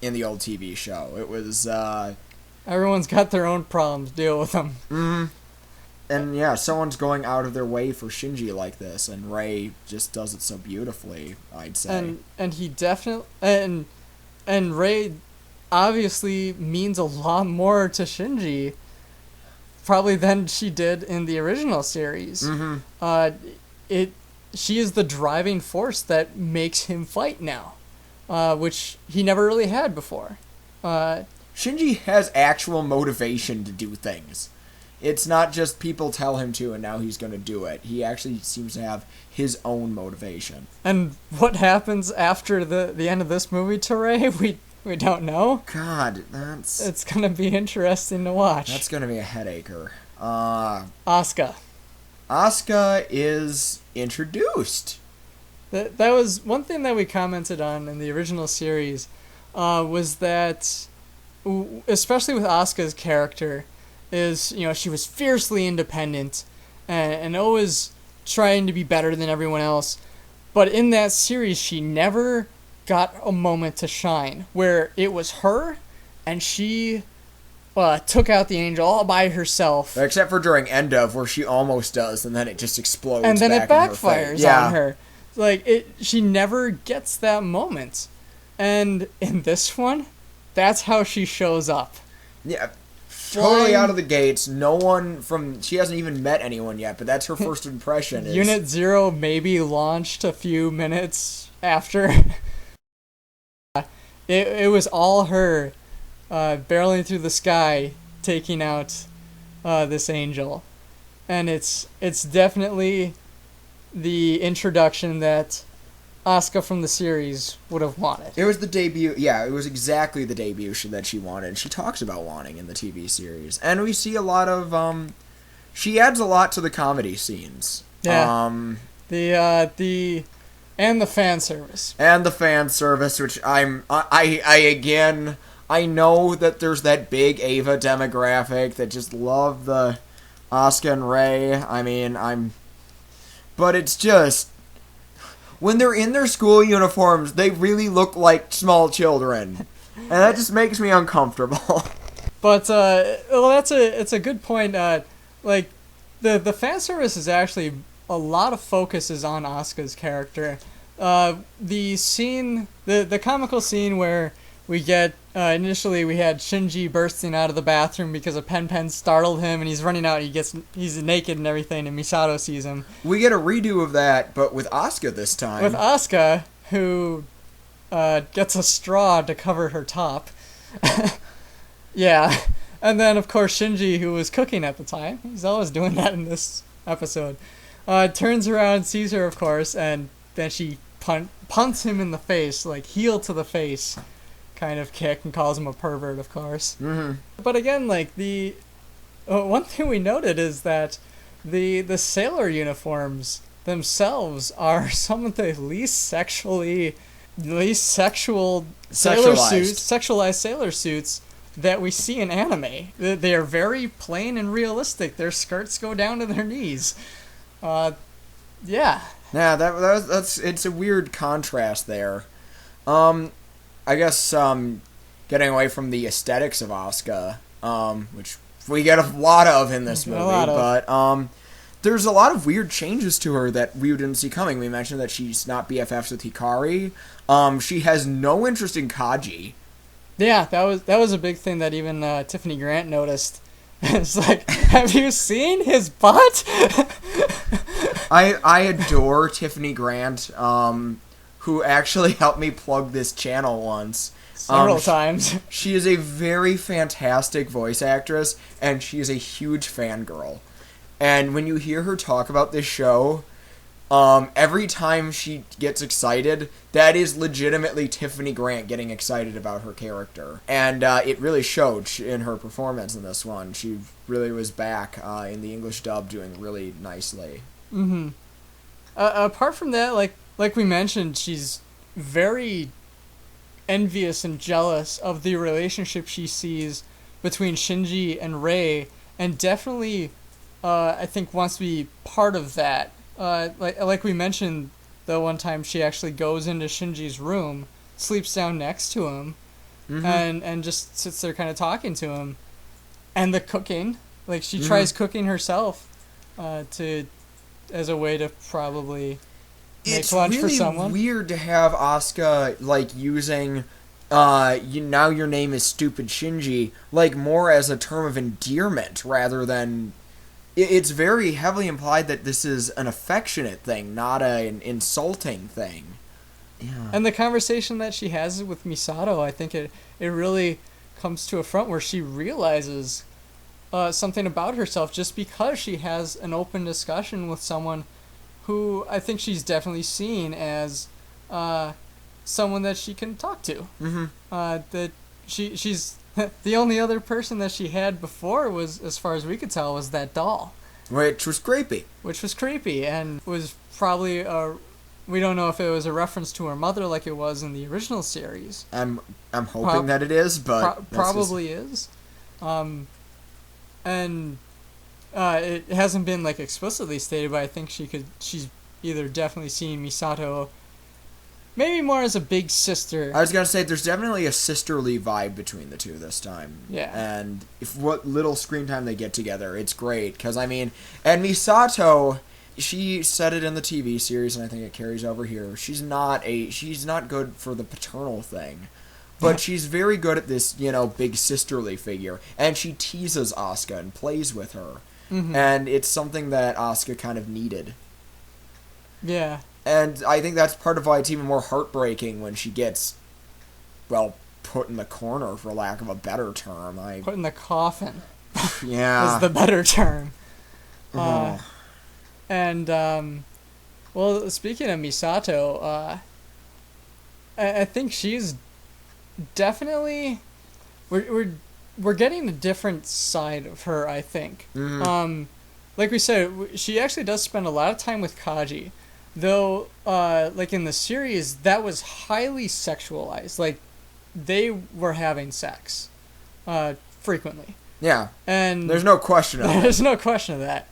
A: old TV show. It was
B: everyone's got their own problems, deal with them.
A: Mm-hmm. And yeah, someone's going out of their way for Shinji like this, and Rei just does it so beautifully, I'd say.
B: And he definitely and Rei obviously means a lot more to Shinji probably than she did in the original series. Mm-hmm. She is the driving force that makes him fight now, which he never really had before.
A: Shinji has actual motivation to do things. It's not just people tell him to and now he's going to do it. He actually seems to have his own motivation. And
B: what happens after the end of this movie to Rei, we don't know.
A: God,
B: it's going to be interesting to watch.
A: That's going to be a headacher.
B: Asuka.
A: Asuka is introduced.
B: That was one thing that we commented on in the original series, was that, especially with Asuka's character, is, she was fiercely independent and always trying to be better than everyone else. But in that series, she never got a moment to shine where it was her and she took out the angel all by herself.
A: Except for during End of, where she almost does, and then it just explodes.
B: And then it backfires on her. she never gets that moment. And in this one, that's how she shows up.
A: Yeah, totally out of the gates. She hasn't even met anyone yet, but that's her first impression.
B: Unit 0 maybe launched a few minutes after. It was all her barreling through the sky, taking out this angel. And it's definitely the introduction that Asuka from the series would have wanted.
A: It was the debut. Yeah, it was exactly the debut that she wanted. She talks about wanting in the TV series, and we see a lot of. She adds a lot to the comedy scenes.
B: Yeah. And the fan service.
A: And the fan service, which I know that there's that big Ava demographic that just love the Asuka and Rei. But it's just, when they're in their school uniforms, they really look like small children. And that just makes me uncomfortable.
B: But, it's a good point. The fan service is actually, a lot of focus is on Asuka's character. The scene, the comical scene where we get, initially we had Shinji bursting out of the bathroom because a pen startled him and he's running out, he's naked and everything, and Misato sees him.
A: We get a redo of that, but with Asuka this time.
B: With Asuka, who gets a straw to cover her top. Yeah. And then, of course, Shinji, who was cooking at the time, he's always doing that in this episode, turns around, sees her, of course, and then she punts him in the face, like heel to the face kind of kick, and calls him a pervert, of course.
A: Mm-hmm.
B: But again, the one thing we noted is that the sailor uniforms themselves are some of the least sexualized sailor suits that we see in anime. They are very plain and realistic. Their skirts go down to their knees. Yeah.
A: Yeah, that's it's a weird contrast there. I guess getting away from the aesthetics of Asuka, which we get a lot of in this movie, but there's a lot of weird changes to her that we didn't see coming. We mentioned that she's not BFFs with Hikari. She has no interest in Kaji.
B: Yeah, that was a big thing that even Tiffany Grant noticed. It's like, have you seen his butt?
A: I adore Tiffany Grant, who actually helped me plug this channel once.
B: Several times.
A: She is a very fantastic voice actress, and she is a huge fangirl. And when you hear her talk about this show, every time she gets excited, that is legitimately Tiffany Grant getting excited about her character. And it really showed in her performance in this one. She really was back in the English dub doing really nicely.
B: Mm-hmm. Apart from that, like we mentioned, she's very envious and jealous of the relationship she sees between Shinji and Rei, and definitely, I think, wants to be part of that. Like we mentioned, the one time she actually goes into Shinji's room, sleeps down next to him, mm-hmm. and just sits there kind of talking to him. And the cooking, like she mm-hmm. tries cooking herself, as a way to probably make lunch for someone.
A: It's really weird to have Asuka using now your name is Stupid Shinji, more as a term of endearment rather than. It's very heavily implied that this is an affectionate thing, not an insulting thing. Yeah.
B: And the conversation that she has with Misato, I think it really comes to a front where she realizes something about herself just because she has an open discussion with someone who I think she's definitely seen as someone that she can talk to.
A: Mm-hmm.
B: That she's... The only other person that she had before was, as far as we could tell, was that doll.
A: Which was creepy.
B: And was probably we don't know if it was a reference to her mother like it was in the original series.
A: I'm hoping that it is, but...
B: probably is. And it hasn't been explicitly stated, but I think she's either definitely seen Misato maybe more as a big sister.
A: I was going to say, there's definitely a sisterly vibe between the two this time.
B: Yeah.
A: And what little screen time they get together, it's great. Because, and Misato, she said it in the TV series, and I think it carries over here. She's not good for the paternal thing, but she's very good at this, big sisterly figure, and she teases Asuka and plays with her, and it's something that Asuka kind of needed.
B: Yeah.
A: And I think that's part of why it's even more heartbreaking when she gets, put in the corner, for lack of a better term.
B: Put in the coffin.
A: Yeah.
B: Is the better term.
A: Oh.
B: Speaking of Misato, I think she's definitely... We're getting a different side of her, I think.
A: Mm-hmm.
B: Like we said, she actually does spend a lot of time with Kaji. Though, like in the series, that was highly sexualized. Like, they were having sex frequently.
A: Yeah.
B: And
A: there's no question of that.
B: There's no question of that.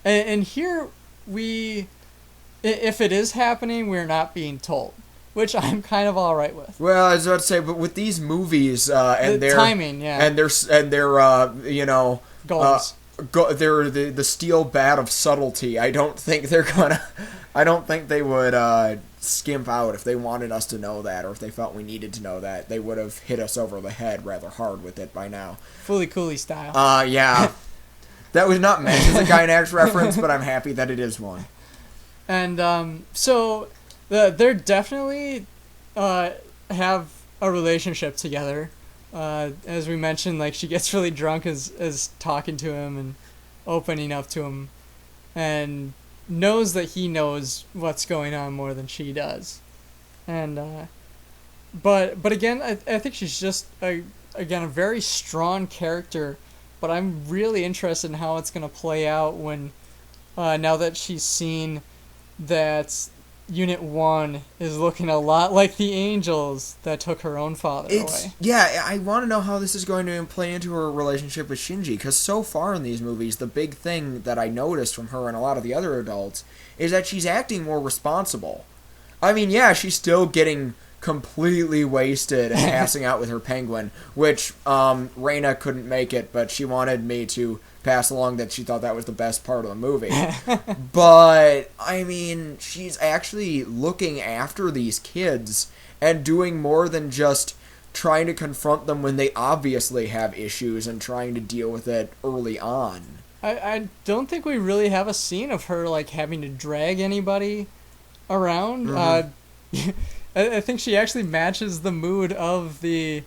B: And here, if it is happening, we're not being told, which I'm kind of all right with.
A: Well, I was about to say, but with these movies and their
B: timing, yeah,
A: and their
B: goals,
A: they're the steel bat of subtlety. I don't think they would skimp out if they wanted us to know that, or if they felt we needed to know that. They would have hit us over the head rather hard with it by now.
B: Fully Cooley style.
A: Yeah. That was not meant as a Gynax reference, but I'm happy that it is one.
B: And so they're definitely have a relationship together. As we mentioned, like, she gets really drunk as talking to him and opening up to him, and knows that he knows what's going on more than she does. And but again, I think she's just a very strong character. But I'm really interested in how it's going to play out when now that she's seen that Unit 1 is looking a lot like the angels that took her own father away.
A: Yeah, I want to know how this is going to play into her relationship with Shinji, because so far in these movies, the big thing that I noticed from her and a lot of the other adults is that she's acting more responsible. I mean, yeah, she's still getting completely wasted and passing out with her penguin, which Reina couldn't make it, but she wanted me to pass along that she thought that was the best part of the movie. But, I mean, she's actually looking after these kids and doing more than just trying to confront them when they obviously have issues and trying to deal with it early on.
B: I don't think we really have a scene of her, like, having to drag anybody around. Mm-hmm. I think she actually matches the mood of the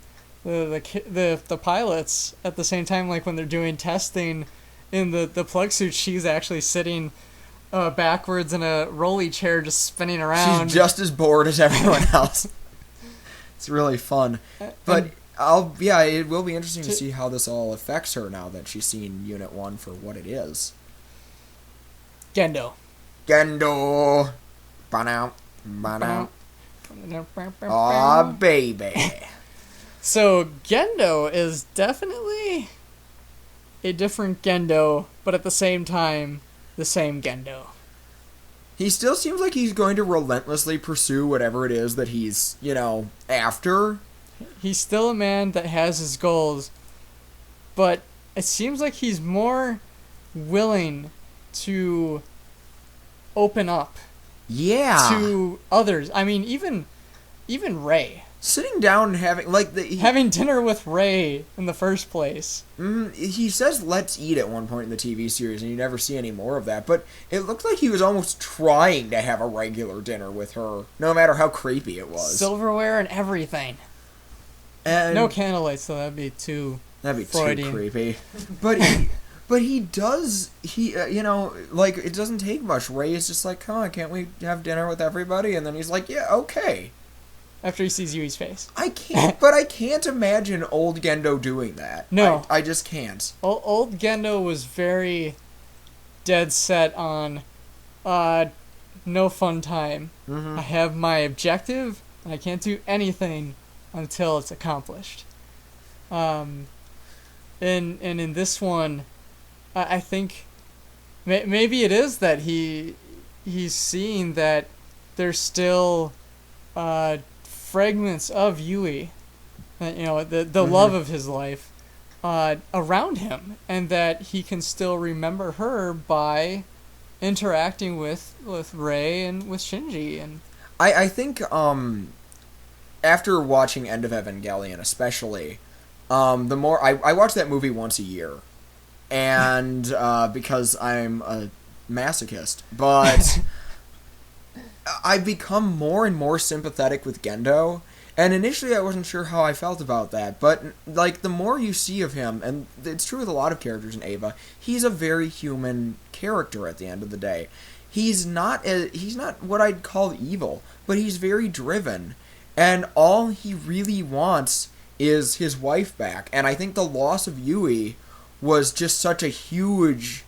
B: pilots at the same time. Like, when they're doing testing in the plug suit, she's actually sitting backwards in a rolly chair, just spinning around.
A: She's just as bored as everyone else. It's really fun, but it will be interesting to see how this all affects her now that she's seen Unit 1 for what it is.
B: Gendo.
A: Ba-now. Aw, baby.
B: So Gendo is definitely a different Gendo, but at the same time, the same Gendo.
A: He still seems like he's going to relentlessly pursue whatever it is that he's, after.
B: He's still a man that has his goals, but it seems like he's more willing to open up.
A: Yeah.
B: To others. I mean, even Rey.
A: Sitting down and having
B: dinner with Rey in the first place.
A: He says "let's eat" at one point in the TV series, and you never see any more of that. But it looked like he was almost trying to have a regular dinner with her, no matter how creepy it was.
B: Silverware and everything. And no candlelight, so that'd be too Freudian.
A: Too creepy. But he does, it doesn't take much. Rey is just like, come on, can't we have dinner with everybody? And then he's like, yeah, okay.
B: After he sees Yui's face.
A: I can't imagine old Gendo doing that.
B: No.
A: I just can't.
B: Old Gendo was very dead set on, no fun time. Mm-hmm. I have my objective, and I can't do anything until it's accomplished. And in this one, I think maybe it is that he's seeing that there's still fragments of Yui, the mm-hmm. love of his life, around him, and that he can still remember her by interacting with Rei and with Shinji. And
A: I think after watching End of Evangelion especially, the more I watch that movie once a year, and because I'm a masochist, but I've become more and more sympathetic with Gendo. And initially I wasn't sure how I felt about that, but like the more you see of him, and it's true with a lot of characters in Eva, he's a very human character at the end of the day. He's not what I'd call evil, but he's very driven, and all he really wants is his wife back. And I think the loss of Yui was just such a huge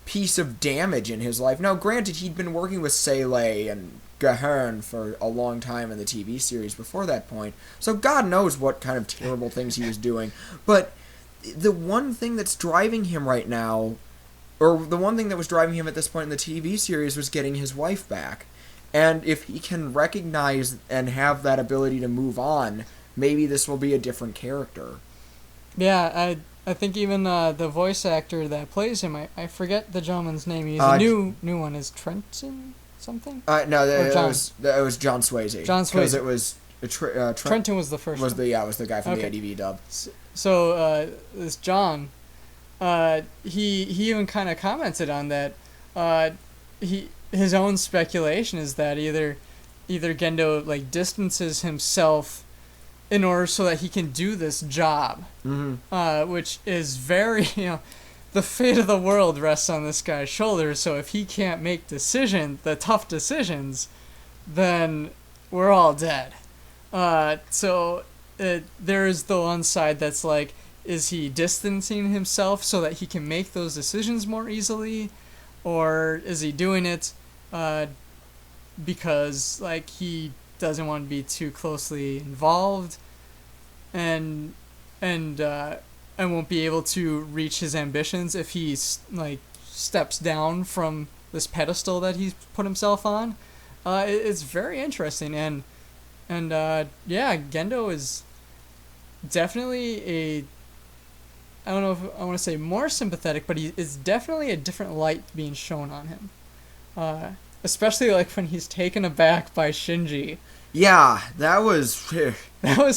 A: piece of damage in his life. Now, granted, he'd been working with Seele and Gahern for a long time in the TV series before that point, so God knows what kind of terrible things he was doing. But the one thing that's driving him right now, or the one thing that was driving him at this point in the TV series, was getting his wife back. And if he can recognize and have that ability to move on, maybe this will be a different character.
B: yeah, I think even the voice actor that plays him, I forget the gentleman's name. He's a new one. Is Trenton something?
A: No, it was John Swayze.
B: John Swayze.
A: Because it was
B: Trenton was the first.
A: Was the guy from the ADV dub.
B: So this John, he even kind of commented on that. His own speculation is that either Gendo like distances himself in order so that he can do this job, which is very, the fate of the world rests on this guy's shoulders. So if he can't make the tough decisions, then we're all dead. So there is the one side that's like, is he distancing himself so that he can make those decisions more easily, or is he doing it because like he doesn't want to be too closely involved, and won't be able to reach his ambitions if he like steps down from this pedestal that he's put himself on. It's very interesting, and Gendo is definitely I don't know if I want to say more sympathetic, but he is definitely a different light being shown on him. Especially like when he's taken aback by Shinji.
A: Yeah, that was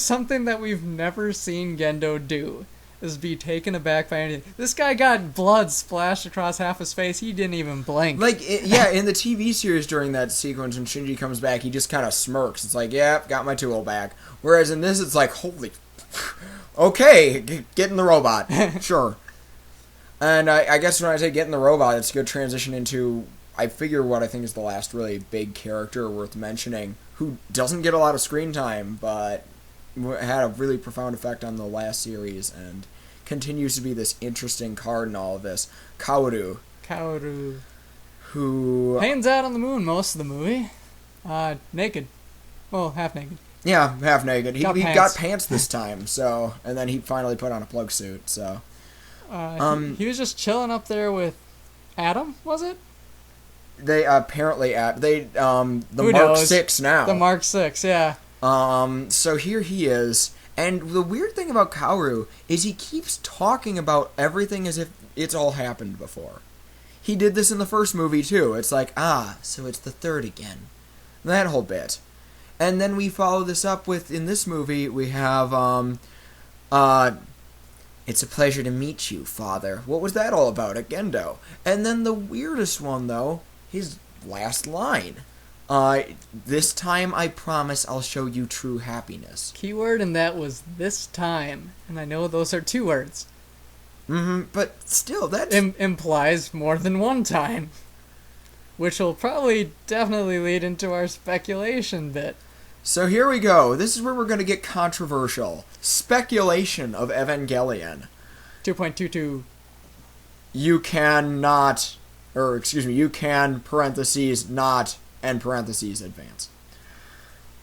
B: something that we've never seen Gendo do, is be taken aback by anything. This guy got blood splashed across half his face. He didn't even blink.
A: Like, in the TV series during that sequence when Shinji comes back, he just kind of smirks. It's like, yeah, got my tool back. Whereas in this, it's like, holy, okay, get in the robot. Sure. And I guess when I say get in the robot, it's a good transition into, I figure, what I think is the last really big character worth mentioning, who doesn't get a lot of screen time, but had a really profound effect on the last series, and continues to be this interesting card in all of this. Kaoru. Who
B: hangs out on the moon most of the movie. Naked. Well, half naked.
A: Yeah, half naked. He got pants this time, so, and then he finally put on a plug suit, so.
B: He was just chilling up there with Adam, was it?
A: They apparently the
B: Who
A: Mark
B: knows?
A: 6 now.
B: The Mark 6, yeah.
A: So here he is, and the weird thing about Kaoru is he keeps talking about everything as if it's all happened before. He did this in the first movie too. It's like, so it's the third again. That whole bit. And then we follow this up with, in this movie, we have, it's a pleasure to meet you, Father. What was that all about at Gendo? And then the weirdest one, though, his last line. This time I promise I'll show you true happiness.
B: Keyword, and that was this time. And I know those are 2 words.
A: But still, that
B: implies more than one time. Which will probably definitely lead into our speculation bit.
A: So here we go. This is where we're going to get controversial. Speculation of Evangelion.
B: 2.22.
A: You cannot, you can, parentheses, not, and parentheses, advance.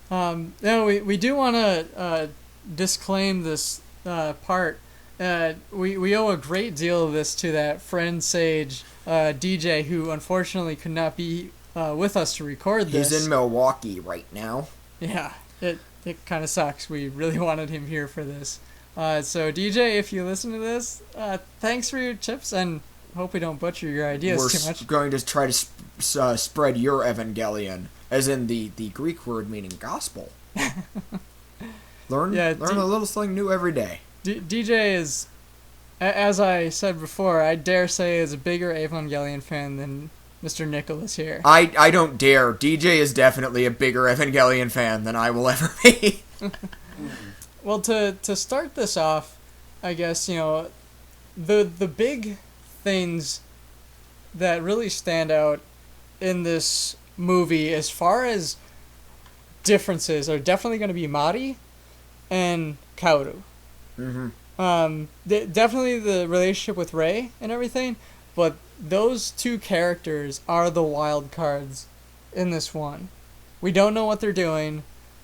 B: No, we do want to disclaim this part. We owe a great deal of this to that friend Sage DJ, who unfortunately could not be with us to record this.
A: He's in Milwaukee right now.
B: Yeah, it kind of sucks. We really wanted him here for this. So DJ, if you listen to this, thanks for your tips, and hope we don't butcher your ideas too much.
A: We're going to try to spread your Evangelion, as in the Greek word meaning gospel. Learn a little something new every day.
B: DJ is, as I said before, I dare say is a bigger Evangelion fan than Mr. Nicholas here.
A: I don't dare. DJ is definitely a bigger Evangelion fan than I will ever be.
B: Well, to start this off, I guess, the big things that really stand out in this movie as far as differences are definitely going to be Mari and Kaoru. Mm-hmm. Definitely the relationship with Rei and everything, but those two characters are the wild cards in this one. We don't know what they're doing.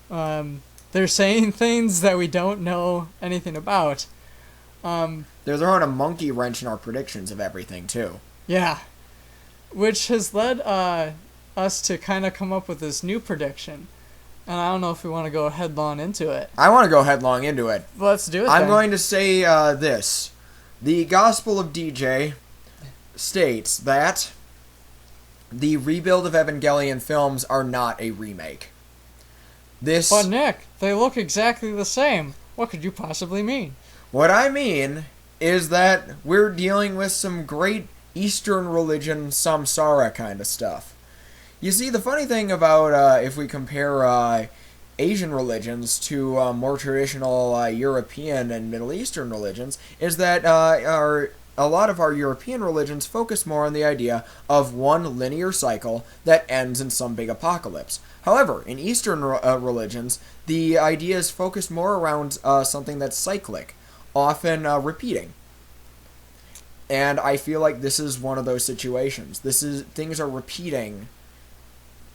B: They're saying things that we don't know anything about.
A: They're throwing a monkey wrench in our predictions of everything, too.
B: Yeah. Which has led us to kind of come up with this new prediction. And I don't know if we want to go headlong into it.
A: I want to go headlong into it.
B: Let's do it
A: I'm
B: then.
A: going to say this. The Gospel of DJ states that the Rebuild of Evangelion films are not a remake.
B: But Nick, they look exactly the same. What could you possibly mean?
A: What I mean is that we're dealing with some great Eastern religion samsara kind of stuff. You see, the funny thing about if we compare Asian religions to more traditional European and Middle Eastern religions is that a lot of our European religions focus more on the idea of one linear cycle that ends in some big apocalypse. However, in Eastern religions, the idea is focused more around something that's cyclic, often repeating. And I feel like this is one of those situations. Things are repeating,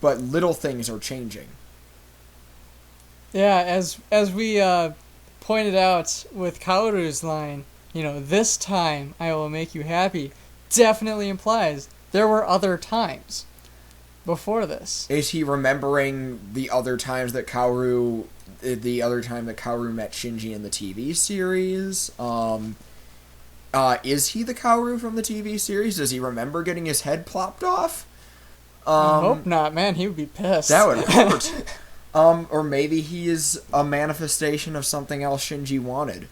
A: but little things are changing.
B: Yeah, as we pointed out with Kaoru's line, this time I will make you happy, definitely implies there were other times before this.
A: Is he remembering the other time that Kaoru met Shinji in the TV series? Is he the Kaoru from the TV series? Does he remember getting his head plopped off?
B: I hope not, man. He would be pissed.
A: That would hurt. Or maybe he is a manifestation of something else Shinji wanted.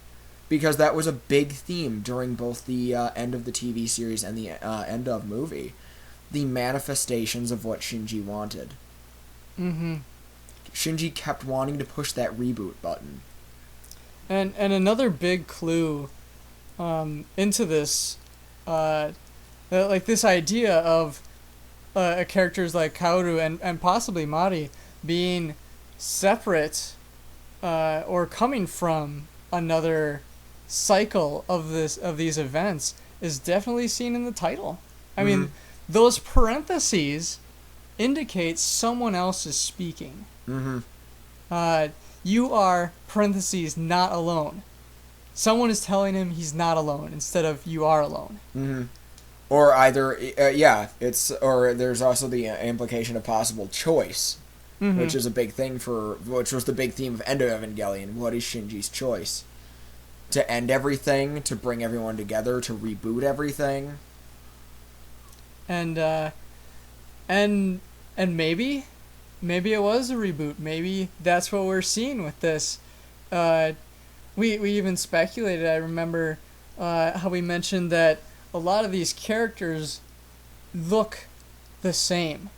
A: Because that was a big theme during both the end of the TV series and the end of movie. The manifestations of what Shinji wanted.
B: Mm-hmm.
A: Shinji kept wanting to push that reboot button.
B: And another big clue into this, like this idea of characters like Kaoru and possibly Mari being separate or coming from another cycle of these events is definitely seen in the title. I mean, those parentheses indicate someone else is speaking. Mm-hmm. You are, parentheses, not alone. Someone is telling him he's not alone instead of you are alone. Mm-hmm.
A: Or either, or there's also the implication of possible choice, which is a big thing which was the big theme of End of Evangelion. What is Shinji's choice? To end everything, to bring everyone together, to reboot everything.
B: And maybe it was a reboot. Maybe that's what we're seeing with this. We even speculated. I remember how we mentioned that a lot of these characters look the same.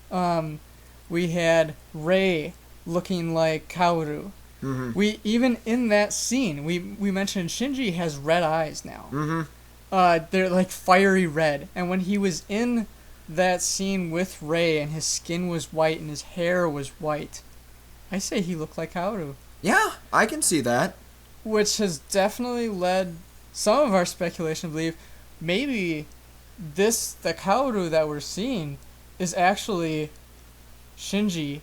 B: We had Rei looking like Kaoru. Mm-hmm. We even in that scene we mentioned Shinji has red eyes now. Mm-hmm. They're like fiery red, and when he was in that scene with Rei and his skin was white and his hair was white, I say he looked like Kaoru.
A: Yeah, I can see that.
B: Which has definitely led some of our speculation to believe maybe the Kaoru that we're seeing is actually Shinji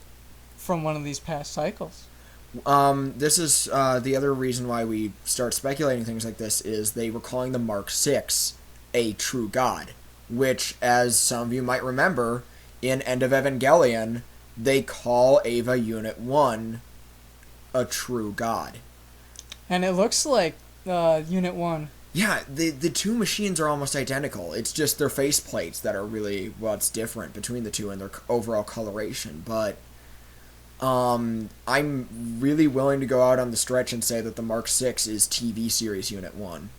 B: from one of these past cycles.
A: This is the other reason why we start speculating things like this is they were calling the Mark VI a true god, which, as some of you might remember, in End of Evangelion, they call Eva Unit 1 a true god.
B: And it looks like Unit 1
A: Yeah, the two machines are almost identical. It's just their faceplates that are really what's different between the two and their overall coloration. But I'm really willing to go out on the stretch and say that the Mark 6 is TV series Unit 1.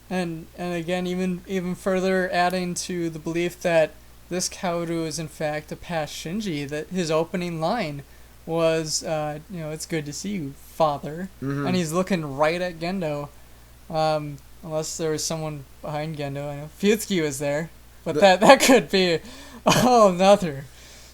B: And again, even further adding to the belief that this Kaoru is in fact a past Shinji, that his opening line was, it's good to see you, father.
A: Mm-hmm.
B: And he's looking right at Gendo. Unless there was someone behind Gendo. I know Fuyutsuki was there. But that could be another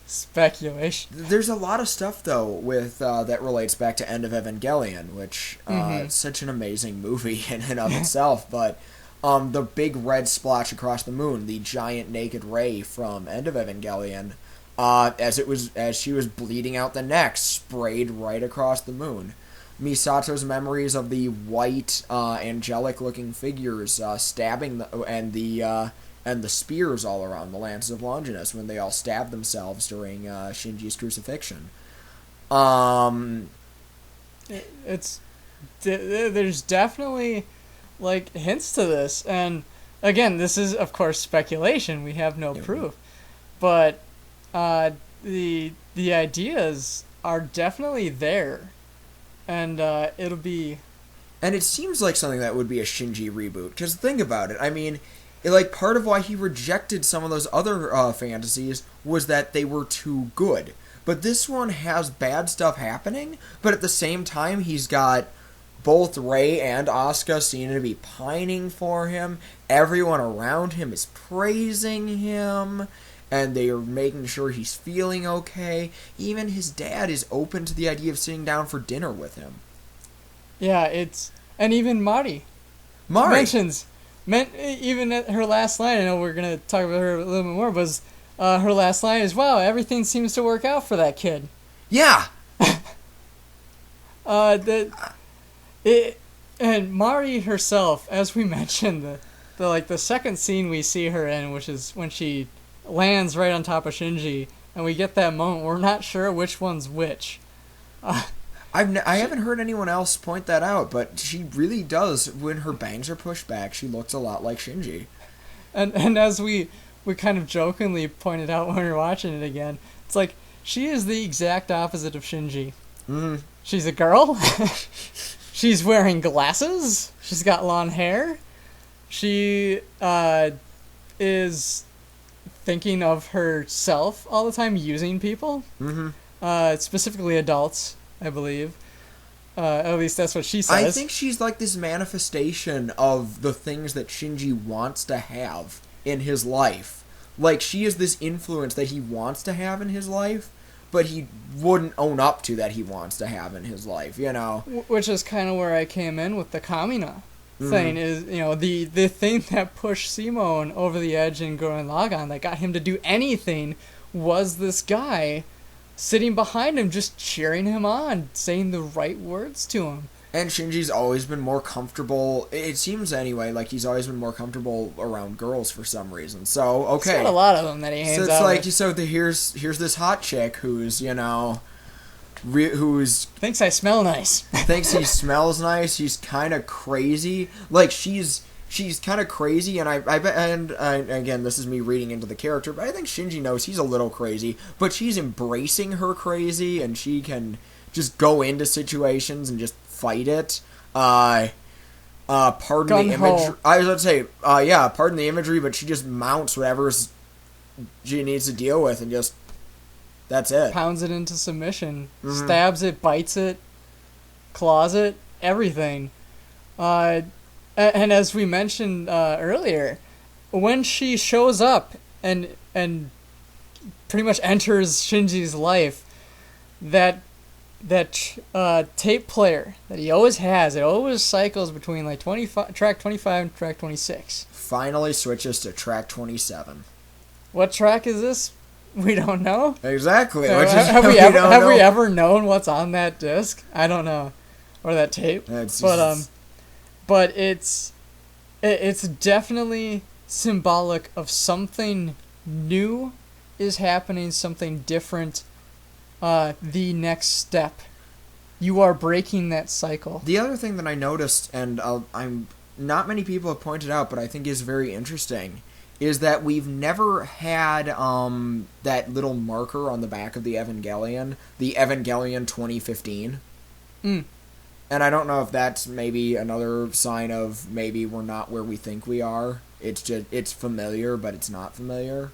B: speculation.
A: There's a lot of stuff, though, with that relates back to End of Evangelion, which is such an amazing movie in and of itself. But the big red splotch across the moon, the giant naked Rei from End of Evangelion, as she was bleeding out the neck, sprayed right across the moon. Misato's memories of the white, angelic-looking figures stabbing and the spears all around the lances of Longinus when they all stabbed themselves during Shinji's crucifixion.
B: There's definitely like hints to this, and again, this is of course speculation. We have no proof, but the ideas are definitely there. And it'll be...
A: And it seems like something that would be a Shinji reboot. Because think about it. I mean, part of why he rejected some of those other fantasies was that they were too good. But this one has bad stuff happening, but at the same time, he's got both Rei and Asuka seem to be pining for him. Everyone around him is praising him. And they are making sure he's feeling okay. Even his dad is open to the idea of sitting down for dinner with him.
B: Yeah, and even Mari mentions, even at her last line, I know we're going to talk about her a little bit more, was her last line is, wow, everything seems to work out for that kid.
A: Yeah!
B: And Mari herself, as we mentioned, the second scene we see her in, which is when she lands right on top of Shinji, and we get that moment. We're not sure which one's which.
A: I haven't heard anyone else point that out, but she really does. When her bangs are pushed back, she looks a lot like Shinji.
B: And as we kind of jokingly pointed out when we were watching it again, it's like she is the exact opposite of Shinji.
A: Mm-hmm.
B: She's a girl. She's wearing glasses. She's got long hair. She is thinking of herself all the time, using people, specifically adults, I believe. At least that's what she says.
A: I think she's like this manifestation of the things that Shinji wants to have in his life. Like, she is this influence that he wants to have in his life, but he wouldn't own up to that he wants to have in his life, you know?
B: Which is kind of where I came in with the Kamina thing, is, the thing that pushed Simone over the edge in Gurren Lagann, that got him to do anything, was this guy sitting behind him, just cheering him on, saying the right words to him.
A: And Shinji's always been more comfortable, it seems anyway, like he's always been more comfortable around girls for some reason. So, okay.
B: He's got a lot of them that he hangs out with.
A: So here's this hot chick who's, who's
B: thinks I smell nice.
A: Thinks he smells nice. She's kind of crazy. Like, she's kind of crazy, and I bet, and again, this is me reading into the character, but I think Shinji knows he's a little crazy, but she's embracing her crazy, and she can just go into situations and just fight it. Pardon the imagery. I was about to say, pardon the imagery, but she just mounts whatever she needs to deal with, and just, that's it.
B: Pounds it into submission. Stabs it, bites it, claws it, everything. And as we mentioned earlier, when she shows up and pretty much enters Shinji's life, that tape player that he always has, it always cycles between like track 25 and track 26.
A: Finally switches to track 27.
B: What track is this? We don't know.
A: Exactly.
B: Have we ever known what's on that disc? I don't know, or that tape. But it's definitely symbolic of something new is happening, something different. The next step. You are breaking that cycle.
A: The other thing that I noticed, and not many people have pointed out, but I think is very interesting, is that we've never had that little marker on the back of the Evangalion 2015.
B: Mm.
A: And I don't know if that's maybe another sign of maybe we're not where we think we are. It's familiar, but it's not familiar.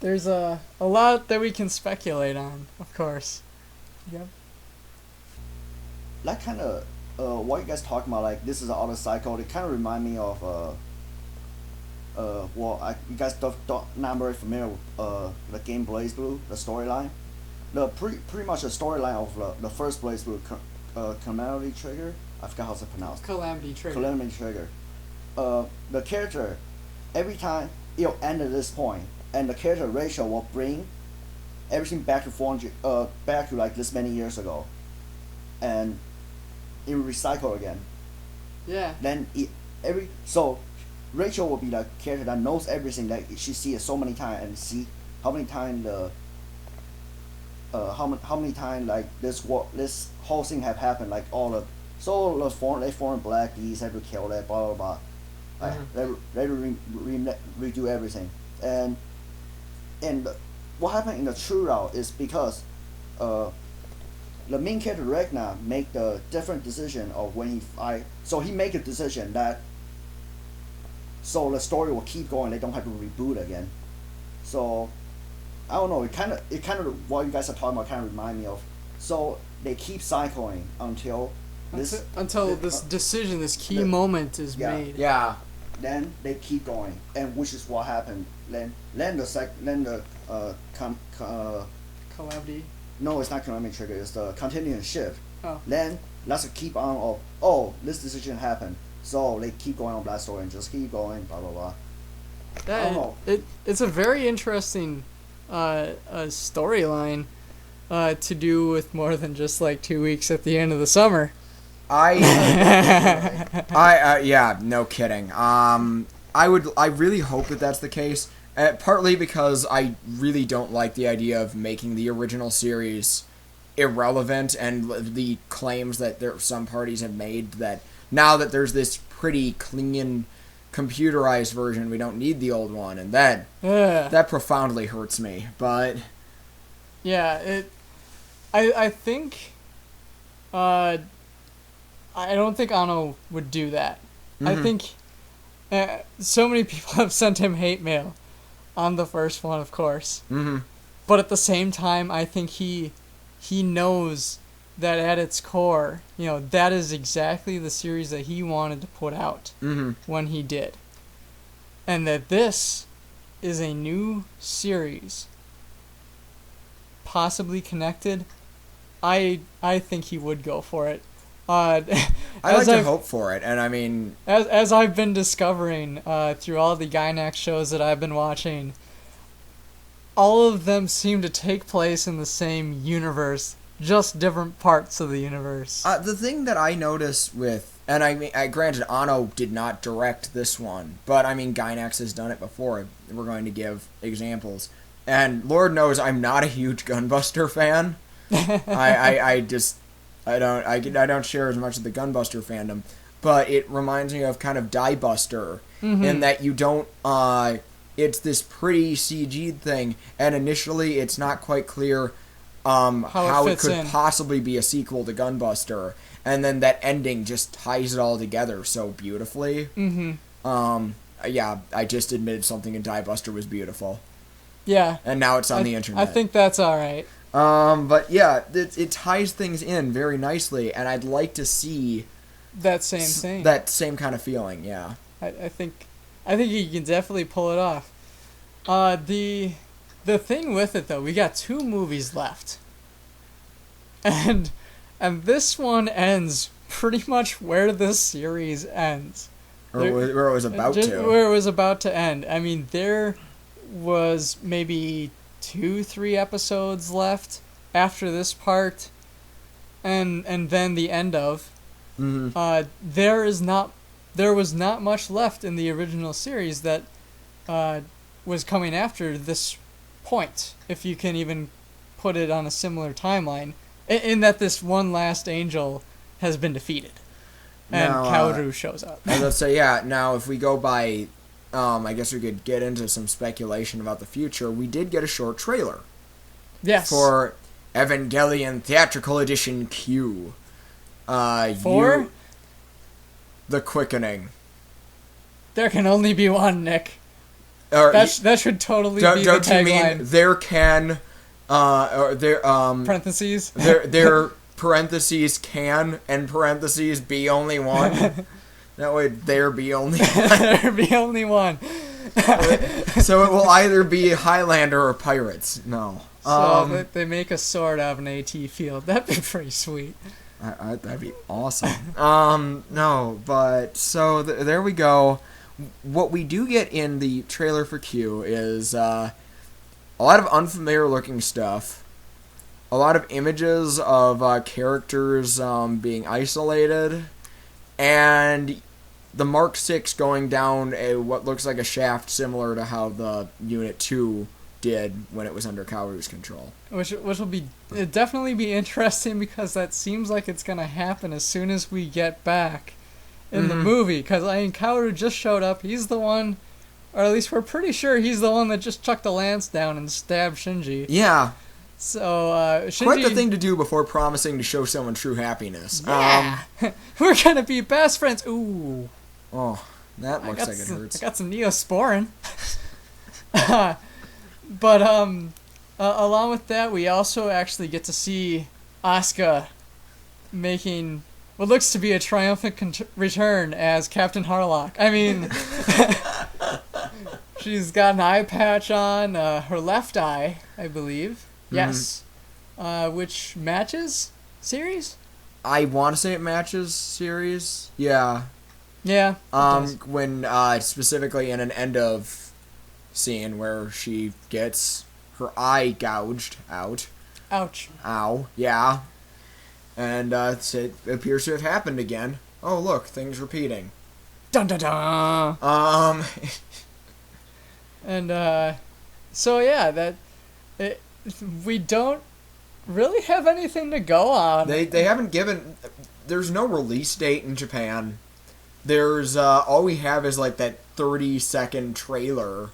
B: There's a lot that we can speculate on, of course. Yep.
D: That kind of what you guys talking about, like this is an auto cycle. It kind of remind me of you guys not very familiar with the game Blaze Blue, the storyline. The pretty much the storyline of the first Blaze Blue, Calamity Trigger. I forgot how it's pronounced.
B: Calamity Trigger.
D: Calamity Trigger. The character, every time it'll end at this point, and the character Rachel will bring everything back to 400, back to like this many years ago, and it will recycle again.
B: Yeah.
D: Then so Rachel will be the character that knows everything that she sees it so many times and see how many times how many times like this whole thing have happened, like all the they form black these have to kill that blah blah blah, they redo everything, and what happened in the true route is because the main character Ragnar make the different decision of when he make a decision that so the story will keep going, they don't have to reboot again. So I don't know, it kind of what you guys are talking about kind of remind me of, so they keep cycling until this
B: decision, this key moment is made.
A: Yeah.
D: Then they keep going, and which is what happened. Then the
B: Calamity.
D: No, it's not Calamity Trigger. It's the continuing shift.
B: Oh.
D: Then let's keep on of this decision happened, so they keep going on that story and just keep going blah blah blah. I don't know.
B: It's a very interesting storyline to do with more than just like 2 weeks at the end of the summer.
A: Yeah, no kidding. I really hope that that's the case. Partly because I really don't like the idea of making the original series irrelevant, and the claims that some parties have made that now that there's this pretty clean computerized version, we don't need the old one, and that profoundly hurts me. But
B: yeah, I think I don't think Anno would do that. Mm-hmm. I think so many people have sent him hate mail on the first one, of course.
A: Mm-hmm.
B: But at the same time, I think he knows that at its core, that is exactly the series that he wanted to put out when he did. And that this is a new series, possibly connected. I think he would go for it.
A: I like to hope for it, and I mean,
B: as I've been discovering through all the Gainax shows that I've been watching, all of them seem to take place in the same universe, just different parts of the universe.
A: The thing that I notice with, and I mean, granted, Anno did not direct this one, but I mean, Gainax has done it before. We're going to give examples, and Lord knows I'm not a huge Gunbuster fan. I don't share as much of the Gunbuster fandom, but it reminds me of kind of Diebuster in that you don't. It's this pretty CG'd thing, and initially it's not quite clear how it could possibly be a sequel to Gunbuster, and then that ending just ties it all together so beautifully. Yeah, I just admitted something in Diebuster was beautiful.
B: Yeah,
A: and now it's on the internet.
B: I think that's all right.
A: But yeah, it ties things in very nicely, and I'd like to see
B: that same thing,
A: that same kind of feeling. Yeah,
B: I think you can definitely pull it off. The thing with it though, we got 2 movies left, and this one ends pretty much where this series ends,
A: where it was about to
B: end. I mean, there was maybe 2-3 episodes left after this part, and then the end of. There was not much left in the original series that was coming after this point, if you can even put it on a similar timeline, in that this one last angel has been defeated. And
A: Now,
B: Kaoru shows up.
A: Let's say, yeah, now if we go by, I guess we could get into some speculation about the future. We did get a short trailer.
B: Yes.
A: For Evangelion Theatrical Edition Q.
B: For?
A: The Quickening.
B: There can only be one, Nick.
A: Or,
B: That should totally be the
A: don't you mean
B: tagline.
A: there can, or there,
B: Parentheses.
A: there parentheses can and parentheses be only one. That way there be only one.
B: There be only one.
A: So it will either be Highlander or Pirates. No.
B: So they make a sword out of an AT field. That'd be pretty sweet.
A: That'd be awesome. No, but so there we go. What we do get in the trailer for Q is a lot of unfamiliar looking stuff, a lot of images of characters being isolated, and the Mark 6 going down what looks like a shaft similar to how the Unit 2 did when it was under Kaoru's control.
B: Which will definitely be interesting because that seems like it's going to happen as soon as we get back in the movie. Because, Kaoru just showed up. He's the one, or at least we're pretty sure he's the one that just chucked a lance down and stabbed Shinji.
A: Yeah.
B: So, Shinji...
A: Quite the thing to do before promising to show someone true happiness.
B: Yeah! We're going to be best friends! Ooh.
A: Oh, that looks like it hurts.
B: I got some Neosporin. But along with that, we also actually get to see Asuka making what looks to be a triumphant return as Captain Harlock. I mean, she's got an eye patch on her left eye, I believe. Yes. Which matches series?
A: I want to say it matches series. Yeah.
B: Yeah.
A: When specifically in an end of scene where she gets her eye gouged out.
B: Ouch.
A: Ow. Yeah. And it appears to have happened again. Oh, look, things repeating.
B: Dun dun dun. And so yeah, we don't really have anything to go on.
A: They haven't given. There's no release date in Japan. There's all we have is like that 30-second trailer.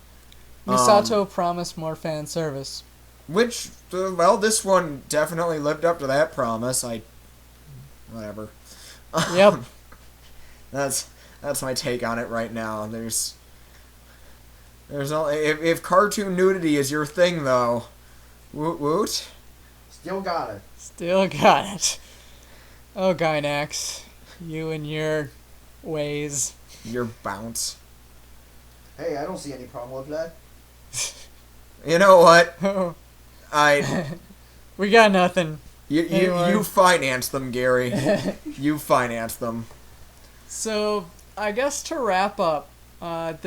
B: Misato promised more fan service.
A: Which, well, this one definitely lived up to that promise. Whatever.
B: Yep.
A: That's my take on it right now. There's only if cartoon nudity is your thing though, woot woot.
D: Still got it.
B: Still got it. Oh, Gynax, you and your ways.
A: Your bounce.
D: Hey, I don't see any problem with that.
A: You know what?
B: We got nothing.
A: You finance them, Gary. You finance them.
B: So I guess to wrap up, apart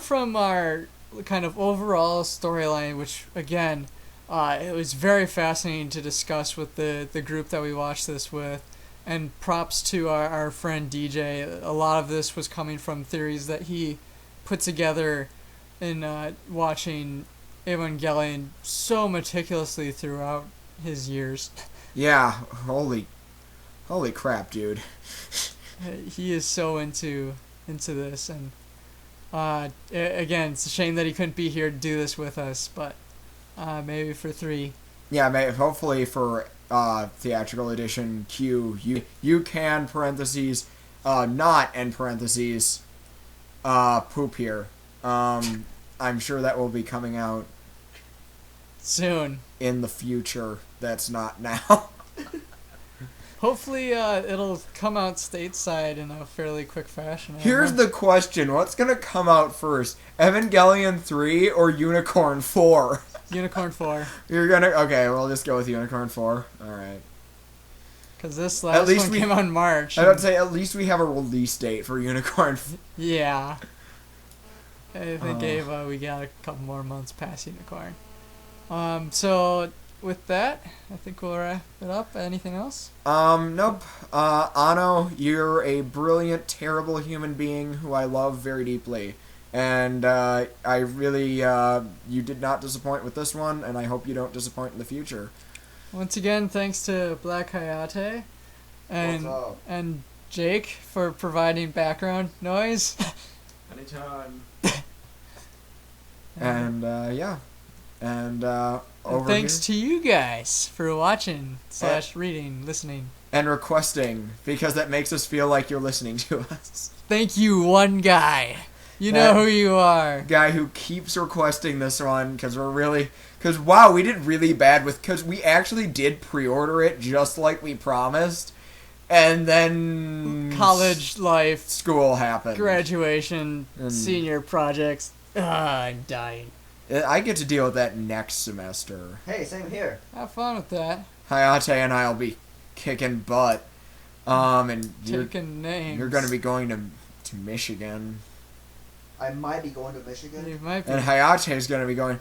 B: from our kind of overall storyline, which again, it was very fascinating to discuss with the group that we watched this with, and props to our friend DJ. A lot of this was coming from theories that he put together in watching Evangelion so meticulously throughout his years.
A: Yeah, holy crap, dude.
B: He is so into this, and again, it's a shame that he couldn't be here to do this with us, but maybe for 3.
A: Yeah, hopefully for theatrical edition Q, you can parentheses not end parentheses poop here. I'm sure that will be coming out
B: soon
A: in the future. That's not now.
B: Hopefully, it'll come out stateside in a fairly quick fashion.
A: Here's the question: what's gonna come out first, Evangelion 3 or Unicorn 4?
B: Unicorn 4.
A: Okay, we'll just go with Unicorn 4. All right.
B: Because this last one came out in March.
A: I would say at least we have a release date for Unicorn.
B: Yeah. I think we got a couple more months past Unicorn. So with that, I think we'll wrap it up. Anything else?
A: Nope. Ano, you're a brilliant, terrible human being who I love very deeply. And I really, you did not disappoint with this one, and I hope you don't disappoint in the future.
B: Once again, thanks to Black Hayate. And
D: What's up?
B: and Jake for providing background noise.
A: Anytime.
B: And
A: And yeah. And over
B: thanks
A: here.
B: to you guys for watching / reading, listening.
A: And requesting, because that makes us feel like you're listening to us.
B: Thank you, one guy. You know who you are.
A: Guy who keeps requesting this one, because wow, we did really bad because we actually did pre-order it just like we promised, and then
B: College life,
A: school happened.
B: graduation, senior projects. I'm dying.
A: I get to deal with that next semester.
D: Hey, same here.
B: Have fun with that.
A: Hayate and I'll be kicking butt. And
B: Taking names.
A: you're going to be going to Michigan.
D: I might be going to Michigan.
B: You might be.
A: And Hayate is going to be going.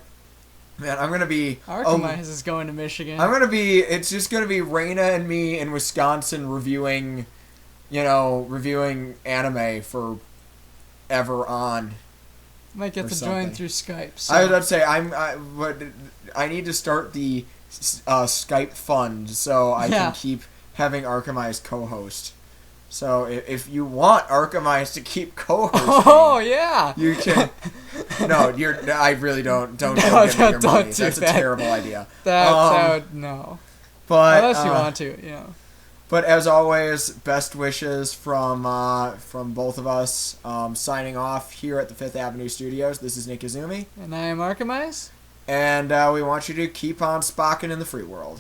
A: Man, I'm going to be.
B: Arcemise is going to Michigan.
A: It's just going to be Reina and me in Wisconsin reviewing anime for ever on.
B: Might get
A: or
B: to
A: something.
B: join through Skype. So.
A: I was about to say I need to start the Skype fund so I can keep having Arcemise co-host. So if you want Arcemise to keep co-hosting,
B: Oh yeah,
A: you can. No, I really don't give me
B: don't
A: your money.
B: do
A: That's a
B: that.
A: terrible idea.
B: that would no.
A: But
B: Unless you want to, you know.
A: But as always, best wishes from both of us. Signing off here at the Fifth Avenue Studios. This is Nick Izumi,
B: And I am Arcemise.
A: and we want you to keep on spocking in the free world.